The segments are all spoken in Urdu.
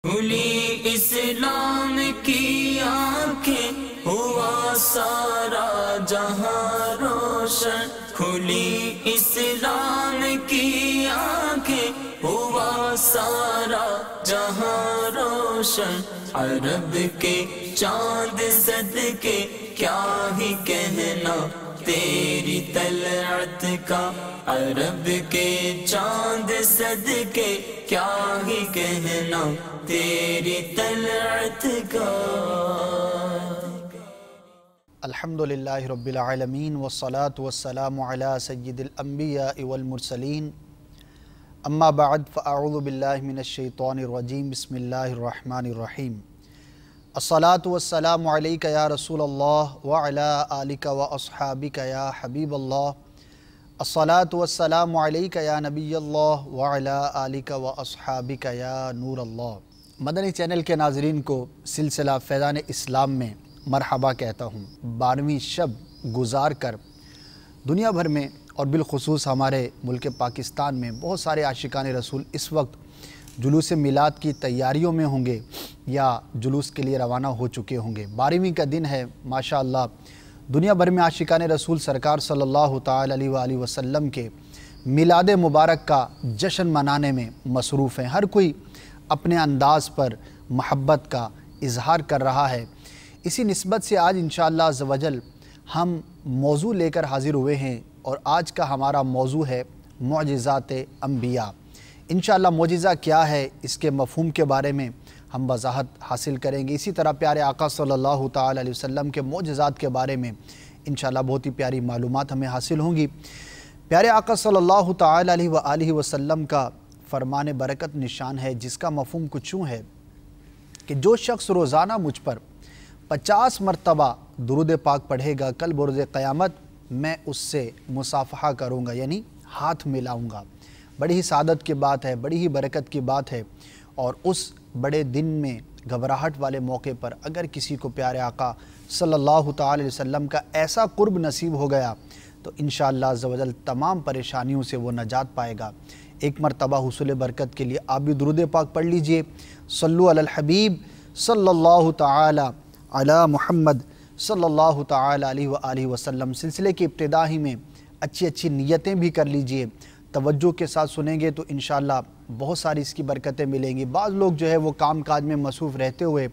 کھلی اسلام کی آنکھیں ہوا سارا جہاں روشن، کھلی اسلام کی آنکھیں ہوا سارا جہاں روشن، عرب کے چاند صدقے کیا ہی کہنا تیری طلعت کا، عرب کے چاند صدقے کیا ہی کہنا تیری طلعت کا۔ الحمدللہ رب العالمین والصلاة والسلام علی سید الانبیاء والمرسلین، اما بعد فاعوذ باللہ من الشیطان الرجیم، بسم اللہ الرحمن الرحیم۔ الصلاة والسلام علیکہ یا رسول اللہ وعلی آلکہ واصحابکہ یا حبیب اللہ، الصلاة والسلام علیکہ یا نبی اللہ وعلی آلکہ واصحابکہ یا نور اللہ۔ مدنی چینل کے ناظرین کو سلسلہ فیضان اسلام میں مرحبا کہتا ہوں۔ 12ویں شب گزار کر دنیا بھر میں اور بالخصوص ہمارے ملک پاکستان میں بہت سارے عاشقان رسول اس وقت جلوس میلاد کی تیاریوں میں ہوں گے یا جلوس کے لیے روانہ ہو چکے ہوں گے۔ 12ویں کا دن ہے، ماشاءاللہ دنیا بھر میں عاشقان رسول سرکار صلی اللہ تعالی علیہ وآلہ وسلم کے میلاد مبارک کا جشن منانے میں مصروف ہیں۔ ہر کوئی اپنے انداز پر محبت کا اظہار کر رہا ہے۔ اسی نسبت سے آج انشاءاللہ عز و جل ہم موضوع لے کر حاضر ہوئے ہیں، اور آج کا ہمارا موضوع ہے معجزات انبیاء۔ انشاءاللہ معجزہ کیا ہے، اس کے مفہوم کے بارے میں ہم وضاحت حاصل کریں گے۔ اسی طرح پیارے آقا صلی اللہ تعالی علیہ وسلم کے معجزات کے بارے میں انشاءاللہ بہت ہی پیاری معلومات ہمیں حاصل ہوں گی۔ پیارے آقا صلی اللہ تعالی علیہ وآلہ وسلم کا فرمان برکت نشان ہے، جس کا مفہوم کچھ یوں ہے کہ جو شخص روزانہ مجھ پر 50 مرتبہ درود پاک پڑھے گا، کل بروز قیامت میں اس سے مصافحہ کروں گا، یعنی ہاتھ ملاؤں گا۔ بڑی ہی سعادت کی بات ہے، بڑی ہی برکت کی بات ہے، اور اس بڑے دن میں گھبراہٹ والے موقع پر اگر کسی کو پیارے آقا صلی اللہ تعالی علیہ وسلم کا ایسا قرب نصیب ہو گیا تو انشاءاللہ عز و جل تمام پریشانیوں سے وہ نجات پائے گا۔ ایک مرتبہ حصول برکت کے لیے آپ بھی درود پاک پڑھ لیجئے۔ صلو علی الحبیب صلی اللہ تعالی علی محمد صلی اللہ تعالی علیہ وآلہ وسلم۔ سلسلے کی ابتدا ہی میں اچھی اچھی نیتیں بھی کر لیجئے، توجہ کے ساتھ سنیں گے تو انشاءاللہ بہت ساری اس کی برکتیں ملیں گی۔ بعض لوگ جو ہے وہ کام کاج میں مصروف رہتے ہوئے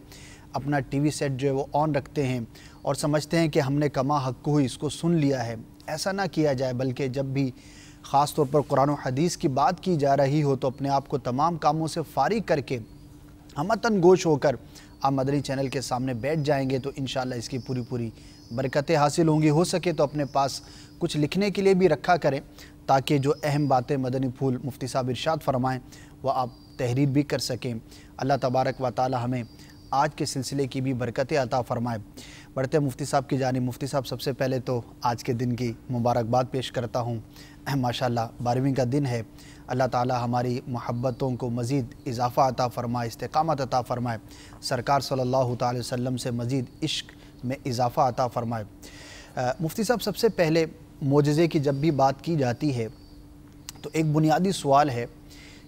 اپنا ٹی وی سیٹ جو ہے وہ آن رکھتے ہیں اور سمجھتے ہیں کہ ہم نے کما حق کو ہی اس کو سن لیا ہے۔ ایسا نہ کیا جائے، بلکہ جب بھی خاص طور پر قرآن و حدیث کی بات کی جا رہی ہو تو اپنے آپ کو تمام کاموں سے فارغ کر کے ہمتن گوش ہو کر آپ مدنی چینل کے سامنے بیٹھ جائیں گے تو انشاءاللہ اس کی پوری برکتیں حاصل ہوں گی۔ ہو سکے تو اپنے پاس کچھ لکھنے کے لیے بھی رکھا کریں، تاکہ جو اہم باتیں مدنی پھول مفتی صاحب ارشاد فرمائیں وہ آپ تحریر بھی کر سکیں۔ اللہ تبارک و تعالی ہمیں آج کے سلسلے کی بھی برکتیں عطا فرمائے۔ بڑھتے مفتی صاحب کی جانب۔ مفتی صاحب سب سے پہلے تو آج کے دن کی مبارکباد پیش کرتا ہوں۔ ماشاءاللہ 12ویں کا دن ہے، اللہ تعالی ہماری محبتوں کو مزید اضافہ عطا فرمائے، استقامت عطا فرمائے، سرکار صلی اللہ تعالی وسلم سے مزید عشق میں اضافہ عطا فرمائے۔ مفتی صاحب سب سے پہلے معجزے کی جب بھی بات کی جاتی ہے تو ایک بنیادی سوال ہے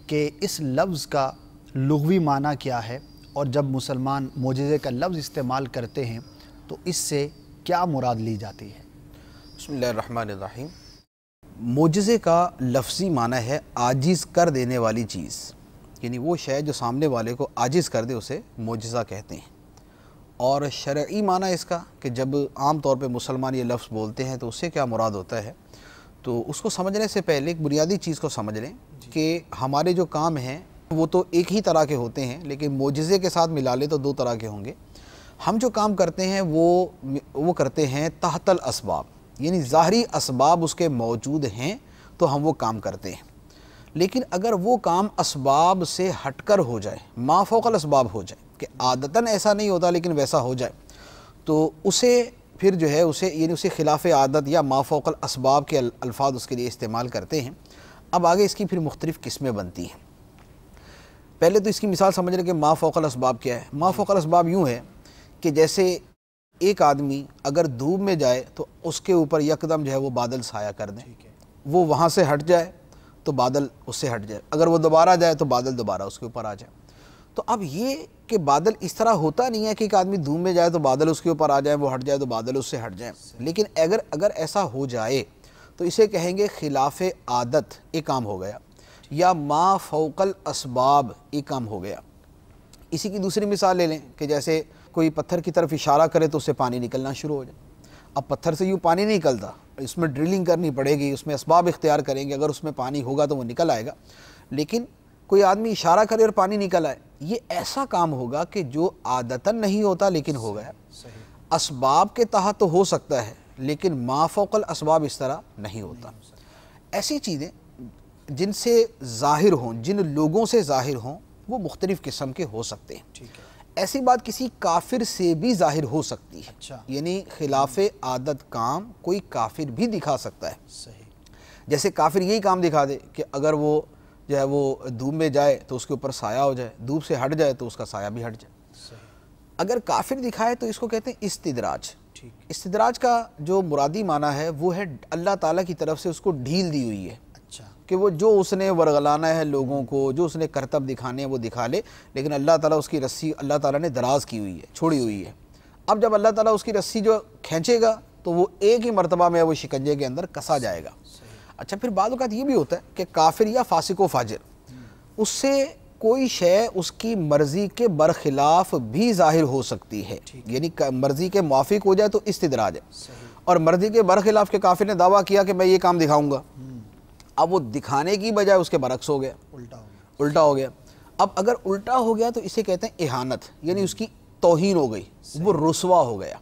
کہ اس لفظ کا لغوی معنی کیا ہے، اور جب مسلمان معجزے کا لفظ استعمال کرتے ہیں تو اس سے کیا مراد لی جاتی ہے؟ بسم اللہ الرحمن الرحیم۔ معجزے کا لفظی معنی ہے عاجز کر دینے والی چیز، یعنی وہ شے جو سامنے والے کو عاجز کر دے اسے معجزہ کہتے ہیں۔ اور شرعی معنی اس کا کہ جب عام طور پہ مسلمان یہ لفظ بولتے ہیں تو اس سے کیا مراد ہوتا ہے، تو اس کو سمجھنے سے پہلے ایک بنیادی چیز کو سمجھ لیں کہ ہمارے جو کام ہیں وہ تو ایک ہی طرح کے ہوتے ہیں، لیکن معجزے کے ساتھ ملا لے تو 2 طرح کے ہوں گے۔ ہم جو کام کرتے ہیں وہ کرتے ہیں تحت الاسباب، یعنی ظاہری اسباب اس کے موجود ہیں تو ہم وہ کام کرتے ہیں، لیکن اگر وہ کام اسباب سے ہٹ کر ہو جائے، ما فوق الاسباب ہو جائے، کہ عادتاً ایسا نہیں ہوتا لیکن ویسا ہو جائے، تو اسے پھر جو ہے یعنی اسے خلاف عادت یا ما فوق الاسباب کے الفاظ اس کے لیے استعمال کرتے ہیں۔ اب آگے اس کی پھر مختلف قسمیں بنتی ہیں۔ پہلے تو اس کی مثال سمجھ لیں کہ ما فوق الاسباب کیا ہے۔ ما فوق الاسباب یوں ہے کہ جیسے ایک آدمی اگر دھوپ میں جائے تو اس کے اوپر یکدم جو ہے وہ بادل سایہ کر دیں، وہ وہاں سے ہٹ جائے تو بادل اس سے ہٹ جائے، اگر وہ دوبارہ جائے تو بادل دوبارہ اس کے اوپر آ جائے۔ تو اب یہ کہ بادل اس طرح ہوتا نہیں ہے کہ ایک آدمی دھوم میں جائے تو بادل اس کے اوپر آ جائیں، وہ ہٹ جائے تو بادل اس سے ہٹ جائیں، لیکن اگر ایسا ہو جائے تو اسے کہیں گے خلاف عادت ایک کام ہو گیا، یا ما فوق الاسباب ایک کام ہو گیا۔ اسی کی دوسری مثال لے لیں کہ جیسے کوئی پتھر کی طرف اشارہ کرے تو اس سے پانی نکلنا شروع ہو جائے۔ اب پتھر سے یوں پانی نہیں نکلتا، اس میں ڈرلنگ کرنی پڑے گی، اس میں اسباب اختیار کریں گے، اگر اس میں پانی ہوگا تو وہ نکل آئے گا، لیکن کوئی آدمی اشارہ کرے اور پانی نکل آئے، یہ ایسا کام ہوگا کہ جو عادتاً نہیں ہوتا لیکن ہو گیا۔ اسباب کے تحت تو ہو سکتا ہے لیکن ما فوق الاسباب اس طرح نہیں ہوتا۔ ایسی چیزیں جن سے ظاہر ہوں، جن لوگوں سے ظاہر ہوں، وہ مختلف قسم کے ہو سکتے ہیں۔ ایسی بات کسی کافر سے بھی ظاہر ہو سکتی ہے، یعنی خلاف عادت کام کوئی کافر بھی دکھا سکتا ہے۔ جیسے کافر یہی کام دکھا دے کہ اگر وہ جو ہے وہ دھوپ میں جائے تو اس کے اوپر سایہ ہو جائے، دھوپ سے ہٹ جائے تو اس کا سایہ بھی ہٹ جائے۔ اگر کافر دکھائے تو اس کو کہتے ہیں استدراج۔ استدراج کا جو مرادی معنی ہے وہ ہے اللہ تعالیٰ کی طرف سے اس کو ڈھیل دی ہوئی ہے کہ وہ جو اس نے ورغلانا ہے لوگوں کو، جو اس نے کرتب دکھانے ہیں وہ دکھا لے، لیکن اللہ تعالیٰ اس کی رسی اللہ تعالیٰ نے دراز کی ہوئی ہے، چھوڑی ہوئی ہے۔ اب جب اللہ تعالیٰ اس کی رسی جو کھینچے گا تو وہ ایک ہی مرتبہ میں وہ شکنجے کے اندر کسا جائے گا۔ اچھا، پھر بعض اوقات یہ بھی ہوتا ہے کہ کافر یا فاسق و فاجر، اس سے کوئی شے اس کی مرضی کے برخلاف بھی ظاہر ہو سکتی ہے، یعنی مرضی کے موافق ہو جائے تو استدراج ہے، اور مرضی کے برخلاف کے کافر نے دعویٰ کیا کہ میں یہ کام دکھاؤں گا، اب وہ دکھانے کی بجائے اس کے برعکس ہو گیا، الٹا ہو گیا۔ اب اگر الٹا ہو گیا تو اسے کہتے ہیں اہانت، یعنی اس کی توہین ہو گئی، وہ رسوا ہو گیا۔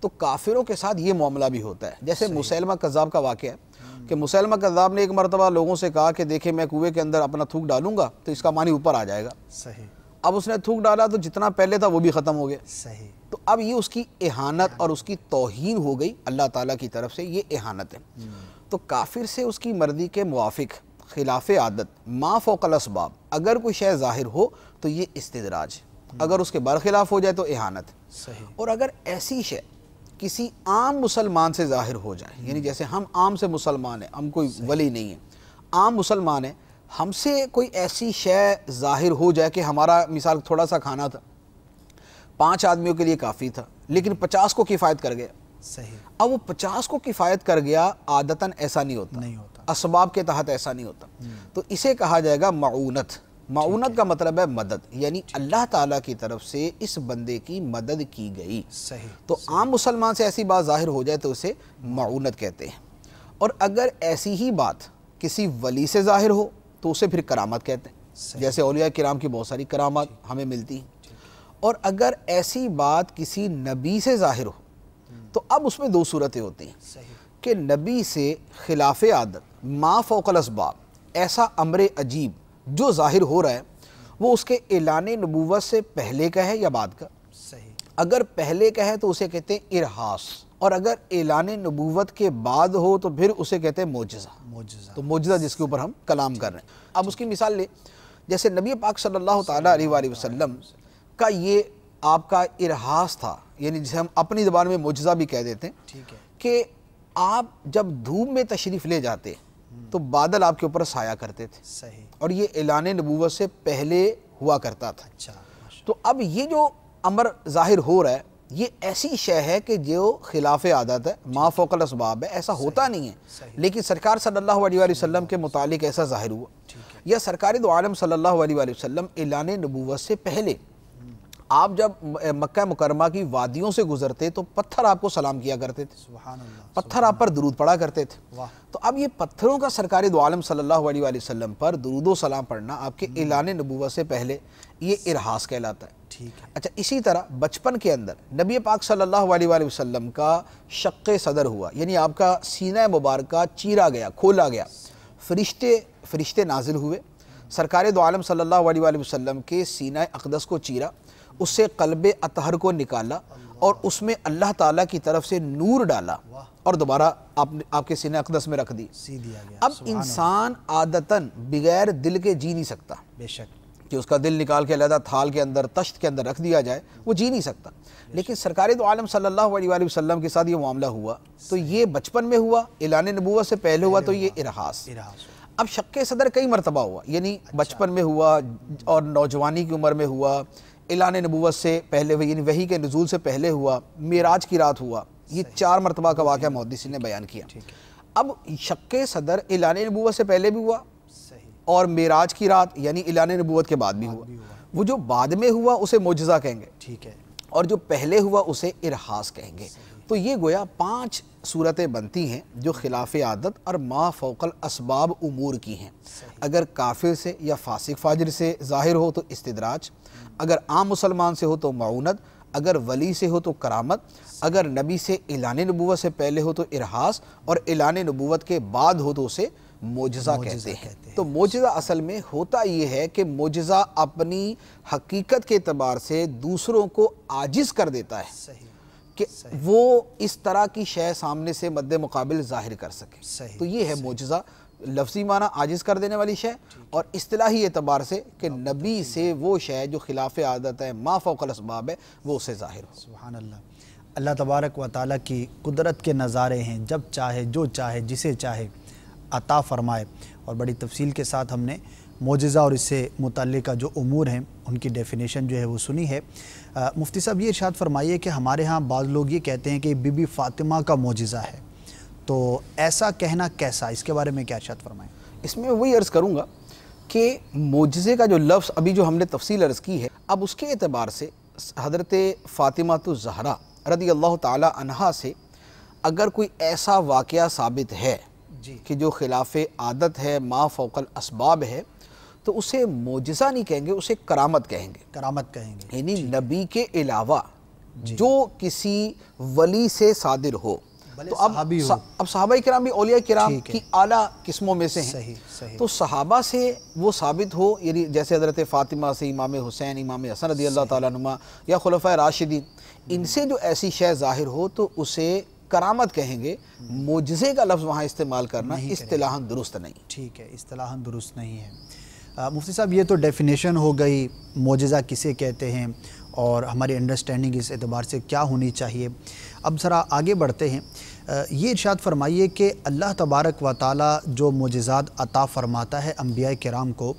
تو کافروں کے ساتھ یہ معاملہ بھی ہوتا ہے، جیسے مسیلمہ کذاب کا واقعہ ہے کہ مسیلمہ کذاب نے ایک مرتبہ لوگوں سے کہا کہ دیکھیں میں کنویں کے اندر اپنا تھوک ڈالوں گا تو اس کا پانی اوپر آ جائے گا۔ اب اس نے تھوک ڈالا تو جتنا پہلے تھا وہ بھی ختم ہو گیا۔ تو اب یہ اس کی اہانت اور اس کی توہین ہو گئی اللہ تعالیٰ کی طرف سے، یہ اہانت ہے۔ تو کافر سے اس کی مرضی کے موافق خلاف عادت ما فوق الاسباب اگر کوئی شے ظاہر ہو تو یہ استدراج، اگر اس کے برخلاف ہو جائے تو اہانت۔ اور اگر ایسی شے کسی عام مسلمان سے ظاہر ہو جائے، یعنی جیسے ہم عام سے مسلمان ہیں، ہم کوئی ولی نہیں ہیں، عام مسلمان ہیں، ہم سے کوئی ایسی شے ظاہر ہو جائے کہ ہمارا مثال تھوڑا سا کھانا تھا، 5 آدمیوں کے لیے کافی تھا لیکن 50 کو کفایت کر گیا۔ اب وہ 50 کو کفایت کر گیا، عادتاً ایسا نہیں ہوتا، اسباب کے تحت ایسا نہیں ہوتا، تو اسے کہا جائے گا معونت۔ معونت کا مطلب ہے مدد، یعنی اللہ تعالیٰ کی طرف سے اس بندے کی مدد کی گئی۔ تو عام مسلمان سے ایسی بات ظاہر ہو جائے تو اسے معونت کہتے ہیں۔ اور اگر ایسی ہی بات کسی ولی سے ظاہر ہو تو اسے پھر کرامت کہتے ہیں، جیسے اولیاء کرام کی بہت ساری کرامات ہمیں ملتی ہیں۔ اور اگر ایسی بات کسی نبی سے ظاہر ہو تو اب اس میں 2 صورتیں ہوتی ہیں کہ نبی سے خلاف عادت ما فوق الاسباب ایسا امر عجیب جو ظاہر ہو رہا ہے وہ اس کے اعلان نبوت سے پہلے کا ہے یا بعد کا۔ اگر پہلے کا ہے تو اسے کہتے ہیں ارہاس، اور اگر اعلان نبوت کے بعد ہو تو پھر اسے کہتے ہیں معجزہ۔ تو معجزہ جس کے اوپر ہم کلام کر رہے ہیں، اب اس کی مثال لیں، جیسے نبی پاک صلی اللہ تعالیٰ علیہ وآلہ وسلم کا یہ آپ کا ارہاس تھا، یعنی جسے ہم اپنی زبان میں معجزہ بھی کہہ دیتے ہیں، کہ آپ جب دھوپ میں تشریف لے جاتے تو بادل آپ کے اوپر سایہ کرتے تھے، اور یہ اعلان نبوت سے پہلے ہوا کرتا تھا۔ تو اب یہ جو امر ظاہر ہو رہا ہے یہ ایسی شے ہے کہ جو خلاف عادت ہے، ما فوق الاسباب ہے، ایسا ہوتا نہیں ہے، لیکن سرکار صلی اللہ علیہ وآلہ وسلم کے متعلق ایسا ظاہر ہوا، یا سرکار دو عالم صلی اللہ علیہ وآلہ وسلم اعلان نبوت سے پہلے آپ جب مکہ مکرمہ کی وادیوں سے گزرتے تو پتھر آپ کو سلام کیا کرتے تھے، پتھر آپ پر درود پڑھا کرتے تھے۔ تو اب یہ پتھروں کا سرکار دو عالم صلی اللہ علیہ وآلہ وسلم پر درود و سلام پڑھنا آپ کے اعلان نبوت سے پہلے یہ ارہاس کہلاتا ہے۔ اچھا، اسی طرح بچپن کے اندر نبی پاک صلی اللہ علیہ وآلہ وسلم کا شق صدر ہوا، یعنی آپ کا سینہ مبارکہ چیرا گیا، کھولا گیا، فرشتے نازل ہوئے، سرکار دو عالم صلی اللہ علیہ وآلہ وسلم کے سینہ اقدس کو چیرا، اس سے قلب اطہر کو نکالا اور اس میں اللہ تعالیٰ کی طرف سے نور ڈالا اور دوبارہ آپ کے سینہ اقدس میں رکھ دی۔ اب انسان عادتاً بغیر دل کے جی نہیں سکتا، بے شک کہ اس کا دل نکال کے علیحدہ تھال کے اندر تشت کے اندر رکھ دیا جائے، وہ جی نہیں سکتا، لیکن سرکار دو عالم صلی اللہ علیہ وآلہ وسلم کے ساتھ یہ معاملہ ہوا تو یہ بچپن میں ہوا، اعلان نبوت سے پہلے ہوا تو یہ ارہاس۔ اب شق صدر کئی مرتبہ ہوا، یعنی بچپن میں ہوا اور نوجوانی کی عمر میں ہوا، اعلان نبوت سے پہلے ہوئی یعنی وحی کے نزول سے پہلے ہوا، معراج کی رات ہوا، یہ 4 مرتبہ کا واقعہ محدثین نے بیان کیا۔ اب شق صدر اعلان نبوت سے پہلے بھی ہوا اور معراج کی رات یعنی اعلان نبوت کے بعد بھی ہوا۔ وہ جو بعد میں ہوا اسے معجزہ کہیں گے، ٹھیک ہے، اور جو پہلے ہوا اسے ارحاس کہیں گے۔ تو یہ گویا 5 صورتیں بنتی ہیں جو خلاف عادت اور ما فوق الاسباب امور کی ہیں۔ اگر کافر سے یا فاسق فاجر سے ظاہر ہو تو استدراج، اگر عام مسلمان سے ہو تو معونت، اگر ولی سے ہو تو کرامت، اگر نبی سے اعلان نبوت سے پہلے ہو تو ارحاس، اور اعلان نبوت کے بعد ہو تو اسے معجزہ کہتے ہیں۔ تو معجزہ اصل میں ہوتا یہ ہے کہ معجزہ اپنی حقیقت کے اعتبار سے دوسروں کو عاجز کر دیتا ہے کہ وہ اس طرح کی شے سامنے سے مد مقابل ظاہر کر سکے۔ تو یہ ہے معجزہ، لفظی معنی عاجز کر دینے والی شے، اور اصطلاحی اعتبار سے کہ نبی سے وہ شے جو خلاف عادت ہے، ما فوق الاسباب ہے، وہ اسے ظاہر ہو۔ سبحان اللہ۔ اللہ تبارک و تعالیٰ کی قدرت کے نظارے ہیں، جب چاہے جو چاہے جسے چاہے عطا فرمائے، اور بڑی تفصیل کے ساتھ ہم نے معجزہ اور اس سے متعلقہ جو امور ہیں ان کی ڈیفینیشن جو ہے وہ سنی ہے۔ مفتی صاحب یہ ارشاد فرمائیے کہ ہمارے ہاں بعض لوگ یہ کہتے ہیں کہ بی بی فاطمہ کا معجزہ ہے، تو ایسا کہنا کیسا، اس کے بارے میں کیا ارشاد فرمائیں؟ اس میں وہی عرض کروں گا کہ معجزے کا جو لفظ ابھی جو ہم نے تفصیل عرض کی ہے، اب اس کے اعتبار سے حضرت فاطمہ الزہرا رضی اللہ تعالی عنہا سے اگر کوئی ایسا واقعہ ثابت ہے کہ جو خلاف عادت ہے، ما فوق الاسباب ہے، تو اسے معجزہ نہیں کہیں گے، اسے کرامت کہیں گے۔ کرامت کہیں گے، یعنی نبی کے علاوہ جو کسی ولی سے صادر ہو، تو اب صحابہ کرام بھی اولیاء کرام کی اعلیٰ قسموں میں سے ہیں، تو صحابہ سے وہ ثابت ہو، یعنی جیسے حضرت فاطمہ سے امام حسین، امام حسن رضی اللہ تعالیٰ عنہ یا خلفائے راشدین، ان سے جو ایسی شے ظاہر ہو تو اسے کرامت کہیں گے۔ معجزے کا لفظ وہاں استعمال کرنا اصطلاحاً درست نہیں۔ ٹھیک ہے، اصطلاحاً درست نہیں ہے۔ مفتی صاحب یہ تو ڈیفینیشن ہو گئی معجزہ کسے کہتے ہیں اور ہماری انڈرسٹینڈنگ اس اعتبار سے کیا ہونی چاہیے۔ اب ذرا آگے بڑھتے ہیں، یہ ارشاد فرمائیے کہ اللہ تبارک و تعالی جو معجزات عطا فرماتا ہے انبیاء کرام کو،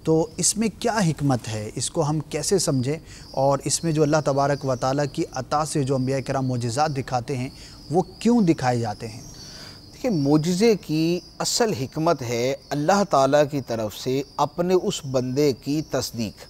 تو اس میں کیا حکمت ہے، اس کو ہم کیسے سمجھیں، اور اس میں جو اللہ تبارک و تعالی کی عطا سے جو انبیاء کرام معجزات دکھاتے ہیں وہ کیوں دکھائے جاتے ہیں؟ دیکھیں، معجزے کی اصل حکمت ہے اللہ تعالیٰ کی طرف سے اپنے اس بندے کی تصدیق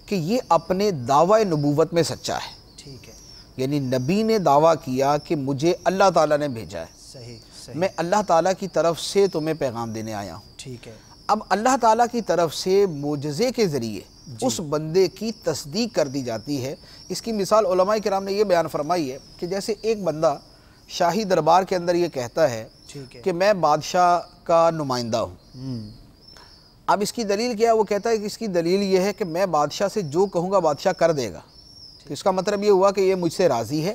کہ یہ اپنے دعوی نبوت میں سچا ہے۔ ٹھیک ہے، یعنی نبی نے دعویٰ کیا کہ مجھے اللہ تعالیٰ نے بھیجا ہے، صحیح، میں اللہ تعالیٰ کی طرف سے تمہیں پیغام دینے آیا ہوں۔ ٹھیک ہے، اب اللہ تعالیٰ کی طرف سے معجزے کے ذریعے اس بندے کی تصدیق کر دی جاتی ہے۔ اس کی مثال علماء کرام نے یہ بیان فرمائی ہے کہ جیسے ایک بندہ شاہی دربار کے اندر یہ کہتا ہے کہ میں بادشاہ کا نمائندہ ہوں۔ اب اس کی دلیل کیا ہے؟ وہ کہتا ہے کہ اس کی دلیل یہ ہے کہ میں بادشاہ سے جو کہوں گا بادشاہ کر دے گا، تو اس کا مطلب یہ ہوا کہ یہ مجھ سے راضی ہے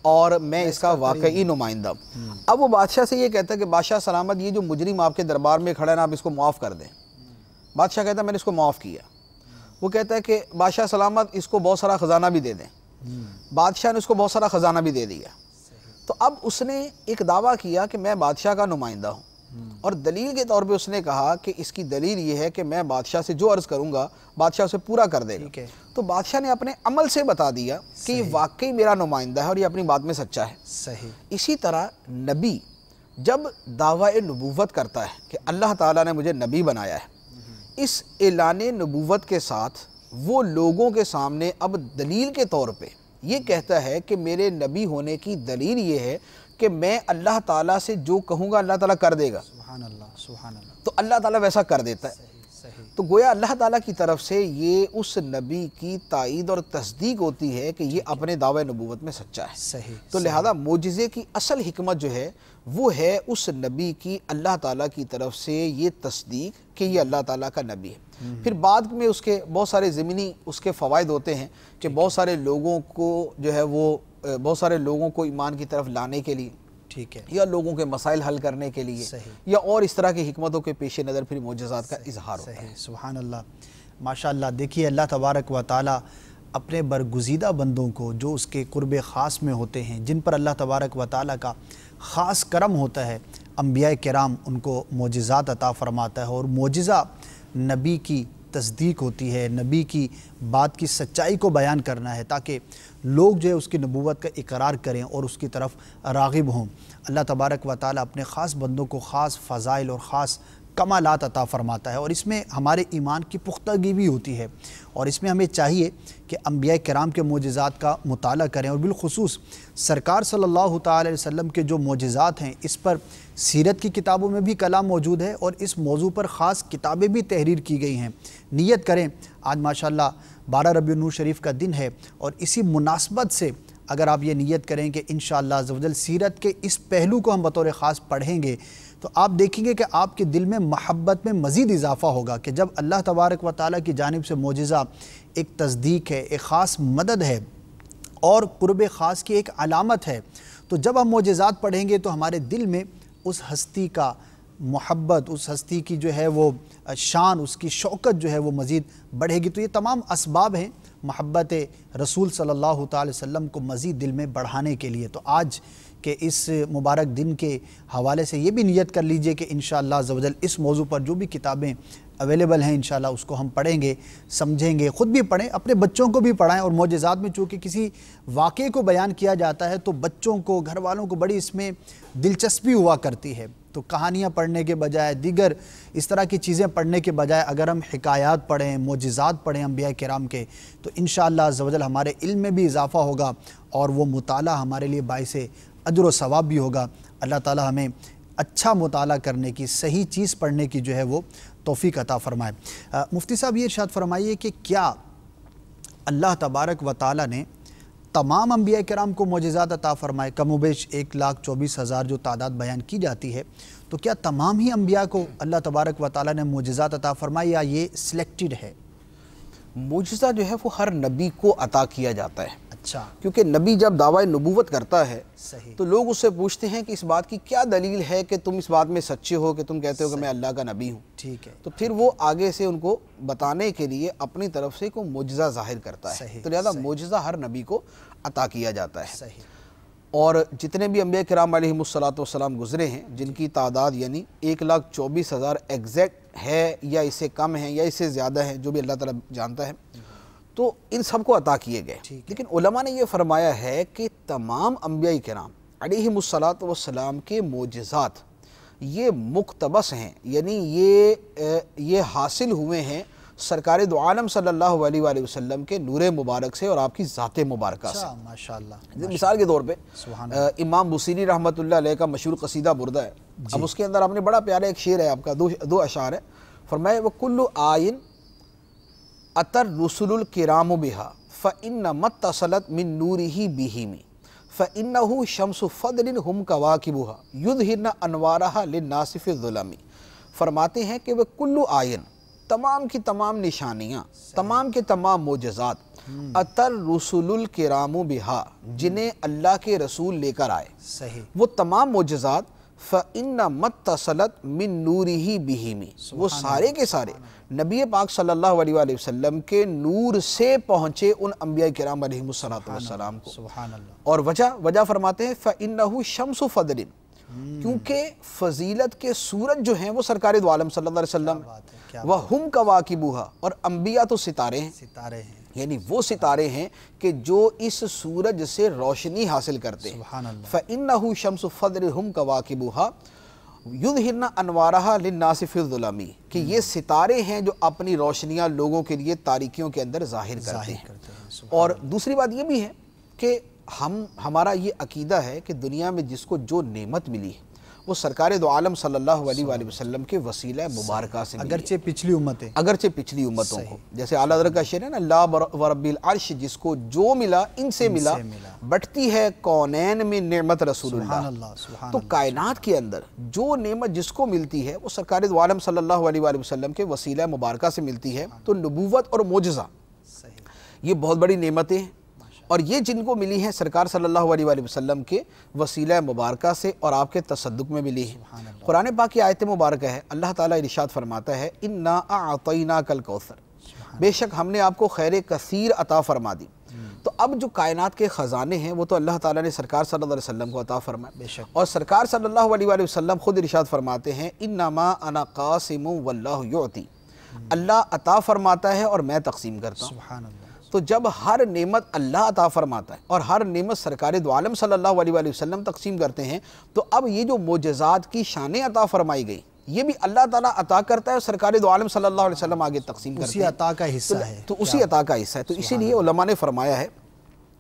اور میں اس کا واقعی نمائندہ ہوں۔ اب وہ بادشاہ سے یہ کہتا ہے کہ بادشاہ سلامت، یہ جو مجرم آپ کے دربار میں کھڑا ہے نا، آپ اس کو معاف کر دیں۔ بادشاہ کہتا ہے میں نے اس کو معاف کیا۔ وہ کہتا ہے کہ بادشاہ سلامت، اس کو بہت سارا خزانہ بھی دے دیں۔ بادشاہ نے اس کو بہت سارا خزانہ بھی دے دیا۔ تو اب اس نے ایک دعویٰ کیا کہ میں بادشاہ کا نمائندہ ہوں، اور دلیل کے طور پہ اس نے کہا کہ اس کی دلیل یہ ہے کہ میں بادشاہ سے جو عرض کروں گا بادشاہ اسے پورا کر دے گا۔ تو بادشاہ نے اپنے عمل سے بتا دیا کہ یہ واقعی میرا نمائندہ ہے اور یہ اپنی بات میں سچا ہے۔ صحیح۔ اسی طرح نبی جب دعویٰ نبوت کرتا ہے کہ اللہ تعالیٰ نے مجھے نبی بنایا ہے، اس اعلان نبوت کے ساتھ وہ لوگوں کے سامنے اب دلیل کے طور پہ یہ کہتا ہے کہ میرے نبی ہونے کی دلیل یہ ہے کہ میں اللہ تعالیٰ سے جو کہوں گا اللہ تعالیٰ کر دے گا۔ سبحان اللہ، سبحان اللہ۔ تو اللہ تعالیٰ ویسا کر دیتا ہے۔ تو گویا اللہ تعالیٰ کی طرف سے یہ اس نبی کی تائید اور تصدیق ہوتی ہے کہ یہ اپنے دعوی نبوت میں سچا ہے۔ صحیح۔ تو لہذا معجزے کی اصل حکمت جو ہے وہ ہے اس نبی کی اللہ تعالیٰ کی طرف سے یہ تصدیق کہ یہ اللہ تعالیٰ کا نبی ہے۔ پھر بعد میں اس کے بہت سارے ضمنی اس کے فوائد ہوتے ہیں کہ بہت سارے لوگوں کو جو ہے وہ بہت سارے لوگوں کو ایمان کی طرف لانے کے لیے، ٹھیک ہے، یا لوگوں کے مسائل حل کرنے کے لیے، یا اور اس طرح کی حکمتوں کے پیش نظر پھر معجزات کا اظہار ہوتا ہے۔ سبحان اللہ، ماشاءاللہ۔ دیکھیے اللہ تبارک و تعالی اپنے برگزیدہ بندوں کو جو اس کے قرب خاص میں ہوتے ہیں، جن پر اللہ تبارک و تعالی کا خاص کرم ہوتا ہے، انبیاء کرام ان کو معجزات عطا فرماتا ہے، اور معجزہ نبی کی تصدیق ہوتی ہے، نبی کی بات کی سچائی کو بیان کرنا ہے تاکہ لوگ جو ہے اس کی نبوت کا اقرار کریں اور اس کی طرف راغب ہوں۔ اللہ تبارک و تعالیٰ اپنے خاص بندوں کو خاص فضائل اور خاص کمالات عطا فرماتا ہے، اور اس میں ہمارے ایمان کی پختگی بھی ہوتی ہے، اور اس میں ہمیں چاہیے کہ انبیاء کرام کے معجزات کا مطالعہ کریں، اور بالخصوص سرکار صلی اللہ تعالی علیہ وسلم کے جو معجزات ہیں اس پر سیرت کی کتابوں میں بھی کلام موجود ہے، اور اس موضوع پر خاص کتابیں بھی تحریر کی گئی ہیں۔ نیت کریں، آج ماشاءاللہ 12 ربیع النور شریف کا دن ہے، اور اسی مناسبت سے اگر آپ یہ نیت کریں کہ انشاءاللہ عزوجل سیرت کے اس پہلو کو ہم بطور خاص پڑھیں گے، تو آپ دیکھیں گے کہ آپ کے دل میں محبت میں مزید اضافہ ہوگا کہ جب اللہ تبارک و تعالیٰ کی جانب سے معجزہ ایک تصدیق ہے، ایک خاص مدد ہے اور قرب خاص کی ایک علامت ہے، تو جب ہم معجزات پڑھیں گے تو ہمارے دل میں اس ہستی کا محبت، اس ہستی کی جو ہے وہ شان، اس کی شوکت جو ہے وہ مزید بڑھے گی۔ تو یہ تمام اسباب ہیں محبت رسول صلی اللہ تعالی وسلم کو مزید دل میں بڑھانے کے لیے۔ تو آج کہ اس مبارک دن کے حوالے سے یہ بھی نیت کر لیجئے کہ انشاءاللہ عزوجل اس موضوع پر جو بھی کتابیں اویلیبل ہیں انشاءاللہ اس کو ہم پڑھیں گے، سمجھیں گے، خود بھی پڑھیں، اپنے بچوں کو بھی پڑھائیں۔ اور معجزات میں چونکہ کسی واقعے کو بیان کیا جاتا ہے تو بچوں کو، گھر والوں کو بڑی اس میں دلچسپی ہوا کرتی ہے، تو کہانیاں پڑھنے کے بجائے، دیگر اس طرح کی چیزیں پڑھنے کے بجائے اگر ہم حکایات پڑھیں، معجزات پڑھیں انبیاء کرام کے، تو انشاءاللہ عزوجل ہمارے علم میں بھی اضافہ ہوگا اور وہ مطالعہ ہمارے لیے باعث اجر و ثواب بھی ہوگا۔ اللہ تعالی ہمیں اچھا مطالعہ کرنے کی، صحیح چیز پڑھنے کی جو ہے وہ توفیق عطا فرمائے۔ مفتی صاحب یہ ارشاد فرمائیے کہ کیا اللہ تبارک و تعالی نے تمام انبیاء کرام کو معجزات عطا فرمائے؟ کم و بیش 1,24,000 جو تعداد بیان کی جاتی ہے، تو کیا تمام ہی انبیاء کو اللہ تبارک و تعالی نے معجزات عطا فرمائے یا یہ سلیکٹڈ ہے؟ معجزہ جو ہے وہ ہر نبی کو عطا کیا جاتا ہے۔ اچھا، کیونکہ نبی جب دعویٰ نبوت کرتا ہے صحیح، تو لوگ اس سے پوچھتے ہیں کہ اس بات کی کیا دلیل ہے کہ تم اس بات میں سچے ہو کہ تم کہتے ہو کہ میں اللہ کا نبی ہوں۔ ٹھیک ہے، تو پھر وہ آگے سے ان کو بتانے کے لیے اپنی طرف سے کوئی معجزہ ظاہر کرتا ہے، صحیح، تو لہذا صحیح، معجزہ ہر نبی کو عطا کیا جاتا ہے۔ صحیح، اور جتنے بھی انبیاء کرام علیہ الصلوۃ گزرے ہیں، جن کی تعداد یعنی 1,24,000 ایگزیکٹ ہے یا اس سے کم ہے یا اس سے زیادہ ہے، جو بھی اللہ تعالیٰ جانتا ہے، تو ان سب کو عطا کیے گئے۔ لیکن علماء نے یہ فرمایا ہے کہ تمام انبیاء کرام علیہ الصلوۃ کے معجزات یہ مقتبس ہیں، یعنی یہ حاصل ہوئے ہیں سرکار دو عالم صلی اللہ علیہ وآلہ وسلم کے نور مبارک سے اور آپ کی ذات مبارکہ سے۔ ماشاءاللہ، مثال کے طور پہ سبحان امام بصیری رحمۃ اللہ علیہ کا مشہور قصیدہ بردہ ہے، اب اس کے اندر آپ نے بڑا پیارا ایک شعر ہے آپ کا، دو اشعار ہے، فرمایا وَكُلُّ آئٍ اَتَرْ رُسُلُ الْكِرَامُ بِهَا فَإِنَّ مَتَّصَلَتْ مِن نُورِهِ بِهِمِ فَإِنَّهُ شَمْسُ فَضْلٍ هُمْ كَوَاكِبُهَا يُظْهِرْنَ أَنْوَارَهَا لِلنَّاسِ فِي الظُّلَمِ۔ فرماتے ہیں کہ وہ کلو آئین، تمام کی تمام نشانیاں، تمام کے تمام معجزات، اَتَرْ رُسُلُ الْكِرَامُ بِهَا، جنہیں اللہ کے رسول لے کر آئے، صحیح، وہ تمام معجزات فَإِنَّ مَتَّصَلَتْ مِن نُورِهِ بِهِمِ، وہ سارے کے سارے نبی پاک صلی اللہ علیہ وآلہ وسلم کے نور سے پہنچے ان انبیاء کرام علیہ السلام کو۔ سبحان اللہ، اور وجہ فرماتے ہیں فَإِنَّهُ شَمْسُ فَضْلٍ، کیونکہ فضیلت کے سورج جو ہیں وہ سرکار دو عالم صلی اللہ علیہ وسلم، وَهُمْ كَوَاكِبُهَا، اور انبیاء تو ستارے ہیں، ستارے ہیں، یعنی وہ ستارے ہیں کہ جو اس سورج سے روشنی حاصل کرتے ہیں۔ سبحان اللہ، فَإِنَّهُ شَمْسُ فَضْلٍ هُمْ كَوَاكِبُهَا یُظْہِرْنَ أَنْوَارَهَا لِلنَّاسِ فِي الظُّلَمِ، کہ یہ ستارے ہیں جو اپنی روشنیاں لوگوں کے لیے تاریکیوں کے اندر ظاہر کرتے ہیں۔ اور دوسری بات یہ بھی ہے کہ ہمارا یہ عقیدہ ہے کہ دنیا میں جس کو جو نعمت ملی ہے وہ سرکار دو عالم صلی اللہ علیہ وآلہ وسلم کے وسیلہ مبارکہ سے ملی ہے، اگرچہ پچھلی امتیں، اگرچہ پچھلی امتوں کو، جیسے اعلیٰ حضرت کا شعر ہے نا، لا ورب العرش، جس کو جو ملا ان سے ملا، بٹتی ہے کونین میں نعمت رسول سبحان اللہ۔ اللہ، سبحان تو کائنات کے اندر جو نعمت جس کو ملتی ہے وہ سرکار دو عالم صلی اللہ علیہ وآلہ وسلم کے وسیلہ مبارکہ سے ملتی ہے، تو نبوت اور معجزہ صحیح، یہ بہت بڑی نعمتیں ہیں، اور یہ جن کو ملی ہیں سرکار صلی اللہ علیہ وآلہ وسلم کے وسیلہ مبارکہ سے اور آپ کے تصدق میں ملی ہے۔ قرآن پاک کی آیت مبارکہ ہے، اللہ تعالیٰ ارشاد فرماتا ہے اِنَّا أَعْطَيْنَاكَ الْكَوْثَرَ، بے شک ہم نے آپ کو خیر کثیر عطا فرما دی، تو اب جو کائنات کے خزانے ہیں وہ تو اللہ تعالیٰ نے سرکار صلی اللہ علیہ وسلم کو عطا فرمائے، بے شک، اور سرکار صلی اللہ علیہ وآلہ وسلم خود ارشاد فرماتے ہیں انما انا قاسم واللہ یعطی، اللہ عطا فرماتا ہے اور میں تقسیم کرتا ہوں۔ سبحان اللہ، تو جب ہر نعمت اللہ عطا فرماتا ہے اور ہر نعمت سرکار دو عالم صلی اللہ علیہ وآلہ وسلم تقسیم کرتے ہیں، تو اب یہ جو معجزات کی شانیں عطا فرمائی گئی یہ بھی اللہ تعالیٰ عطا کرتا ہے اور سرکار دو عالم صلی اللہ علیہ وسلم آگے تقسیم کرتے اسی ہیں، عطا کا حصہ ہے، تو اسی عطا کا حصہ ہے۔ تو اسی لیے علماء نے فرمایا ہے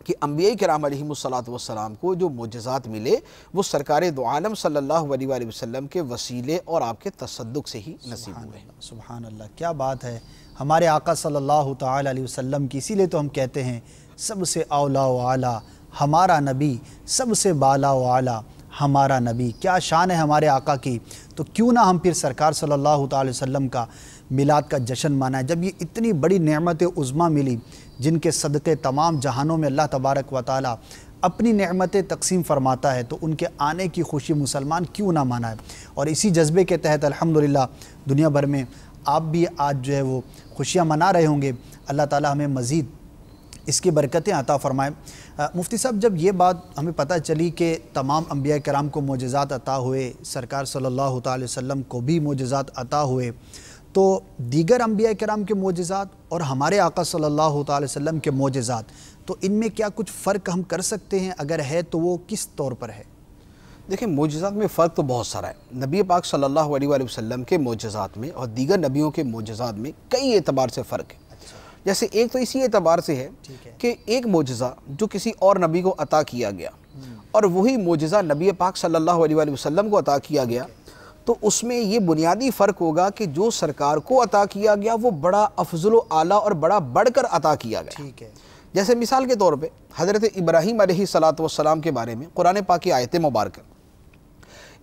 کہ انبیاء کرام علیہم السلام کو جو معجزات ملے وہ سرکار دو عالم صلی اللہ علیہ وآلہ وسلم کے وسیلے اور آپ کے تصدق سے ہی نصیب ہوئے۔ سبحان اللہ، کیا بات ہے ہمارے آقا صلی اللہ تعالی علیہ وسلم کی، اسی لیے تو ہم کہتے ہیں سب سے اولا و اعلیٰ ہمارا نبی، سب سے بالا و اعلیٰ ہمارا نبی۔ کیا شان ہے ہمارے آقا کی، تو کیوں نہ ہم پھر سرکار صلی اللہ تعالی وسلم کا میلاد کا جشن منائیں، جب یہ اتنی بڑی نعمت عظمیٰ ملی جن کے صدقے تمام جہانوں میں اللہ تبارک و تعالی اپنی نعمتیں تقسیم فرماتا ہے، تو ان کے آنے کی خوشی مسلمان کیوں نہ منائے۔ اور اسی جذبے کے تحت الحمدللہ دنیا بھر میں آپ بھی آج جو ہے وہ خوشیاں منا رہے ہوں گے۔ اللہ تعالی ہمیں مزید اس کی برکتیں عطا فرمائیں۔ مفتی صاحب، جب یہ بات ہمیں پتہ چلی کہ تمام انبیاء کرام کو معجزات عطا ہوئے، سرکار صلی اللہ تعالی وسلم کو بھی معجزات عطا ہوئے، تو دیگر انبیاء کرام کے معجزات اور ہمارے آقا صلی اللہ تعالی وسلم کے معجزات، تو ان میں کیا کچھ فرق ہم کر سکتے ہیں؟ اگر ہے تو وہ کس طور پر ہے؟ دیکھیں، معجزات میں فرق تو بہت سارا ہے۔ نبی پاک صلی اللہ علیہ وآلہ وسلم کے معجزات میں اور دیگر نبیوں کے معجزات میں کئی اعتبار سے فرق ہے۔ جیسے ایک تو اسی اعتبار سے ہے کہ ایک معجزہ جو کسی اور نبی کو عطا کیا گیا اور وہی معجزہ نبی پاک صلی اللہ علیہ وآلہ وسلم کو عطا کیا گیا، تو اس میں یہ بنیادی فرق ہوگا کہ جو سرکار کو عطا کیا گیا وہ بڑا افضل و اعلیٰ اور بڑا بڑھ کر عطا کیا گیا۔ ٹھیک ہے، جیسے مثال کے طور پہ حضرت ابراہیم علیہ السلام کے بارے میں قرآن پاک کی آیت مبارکہ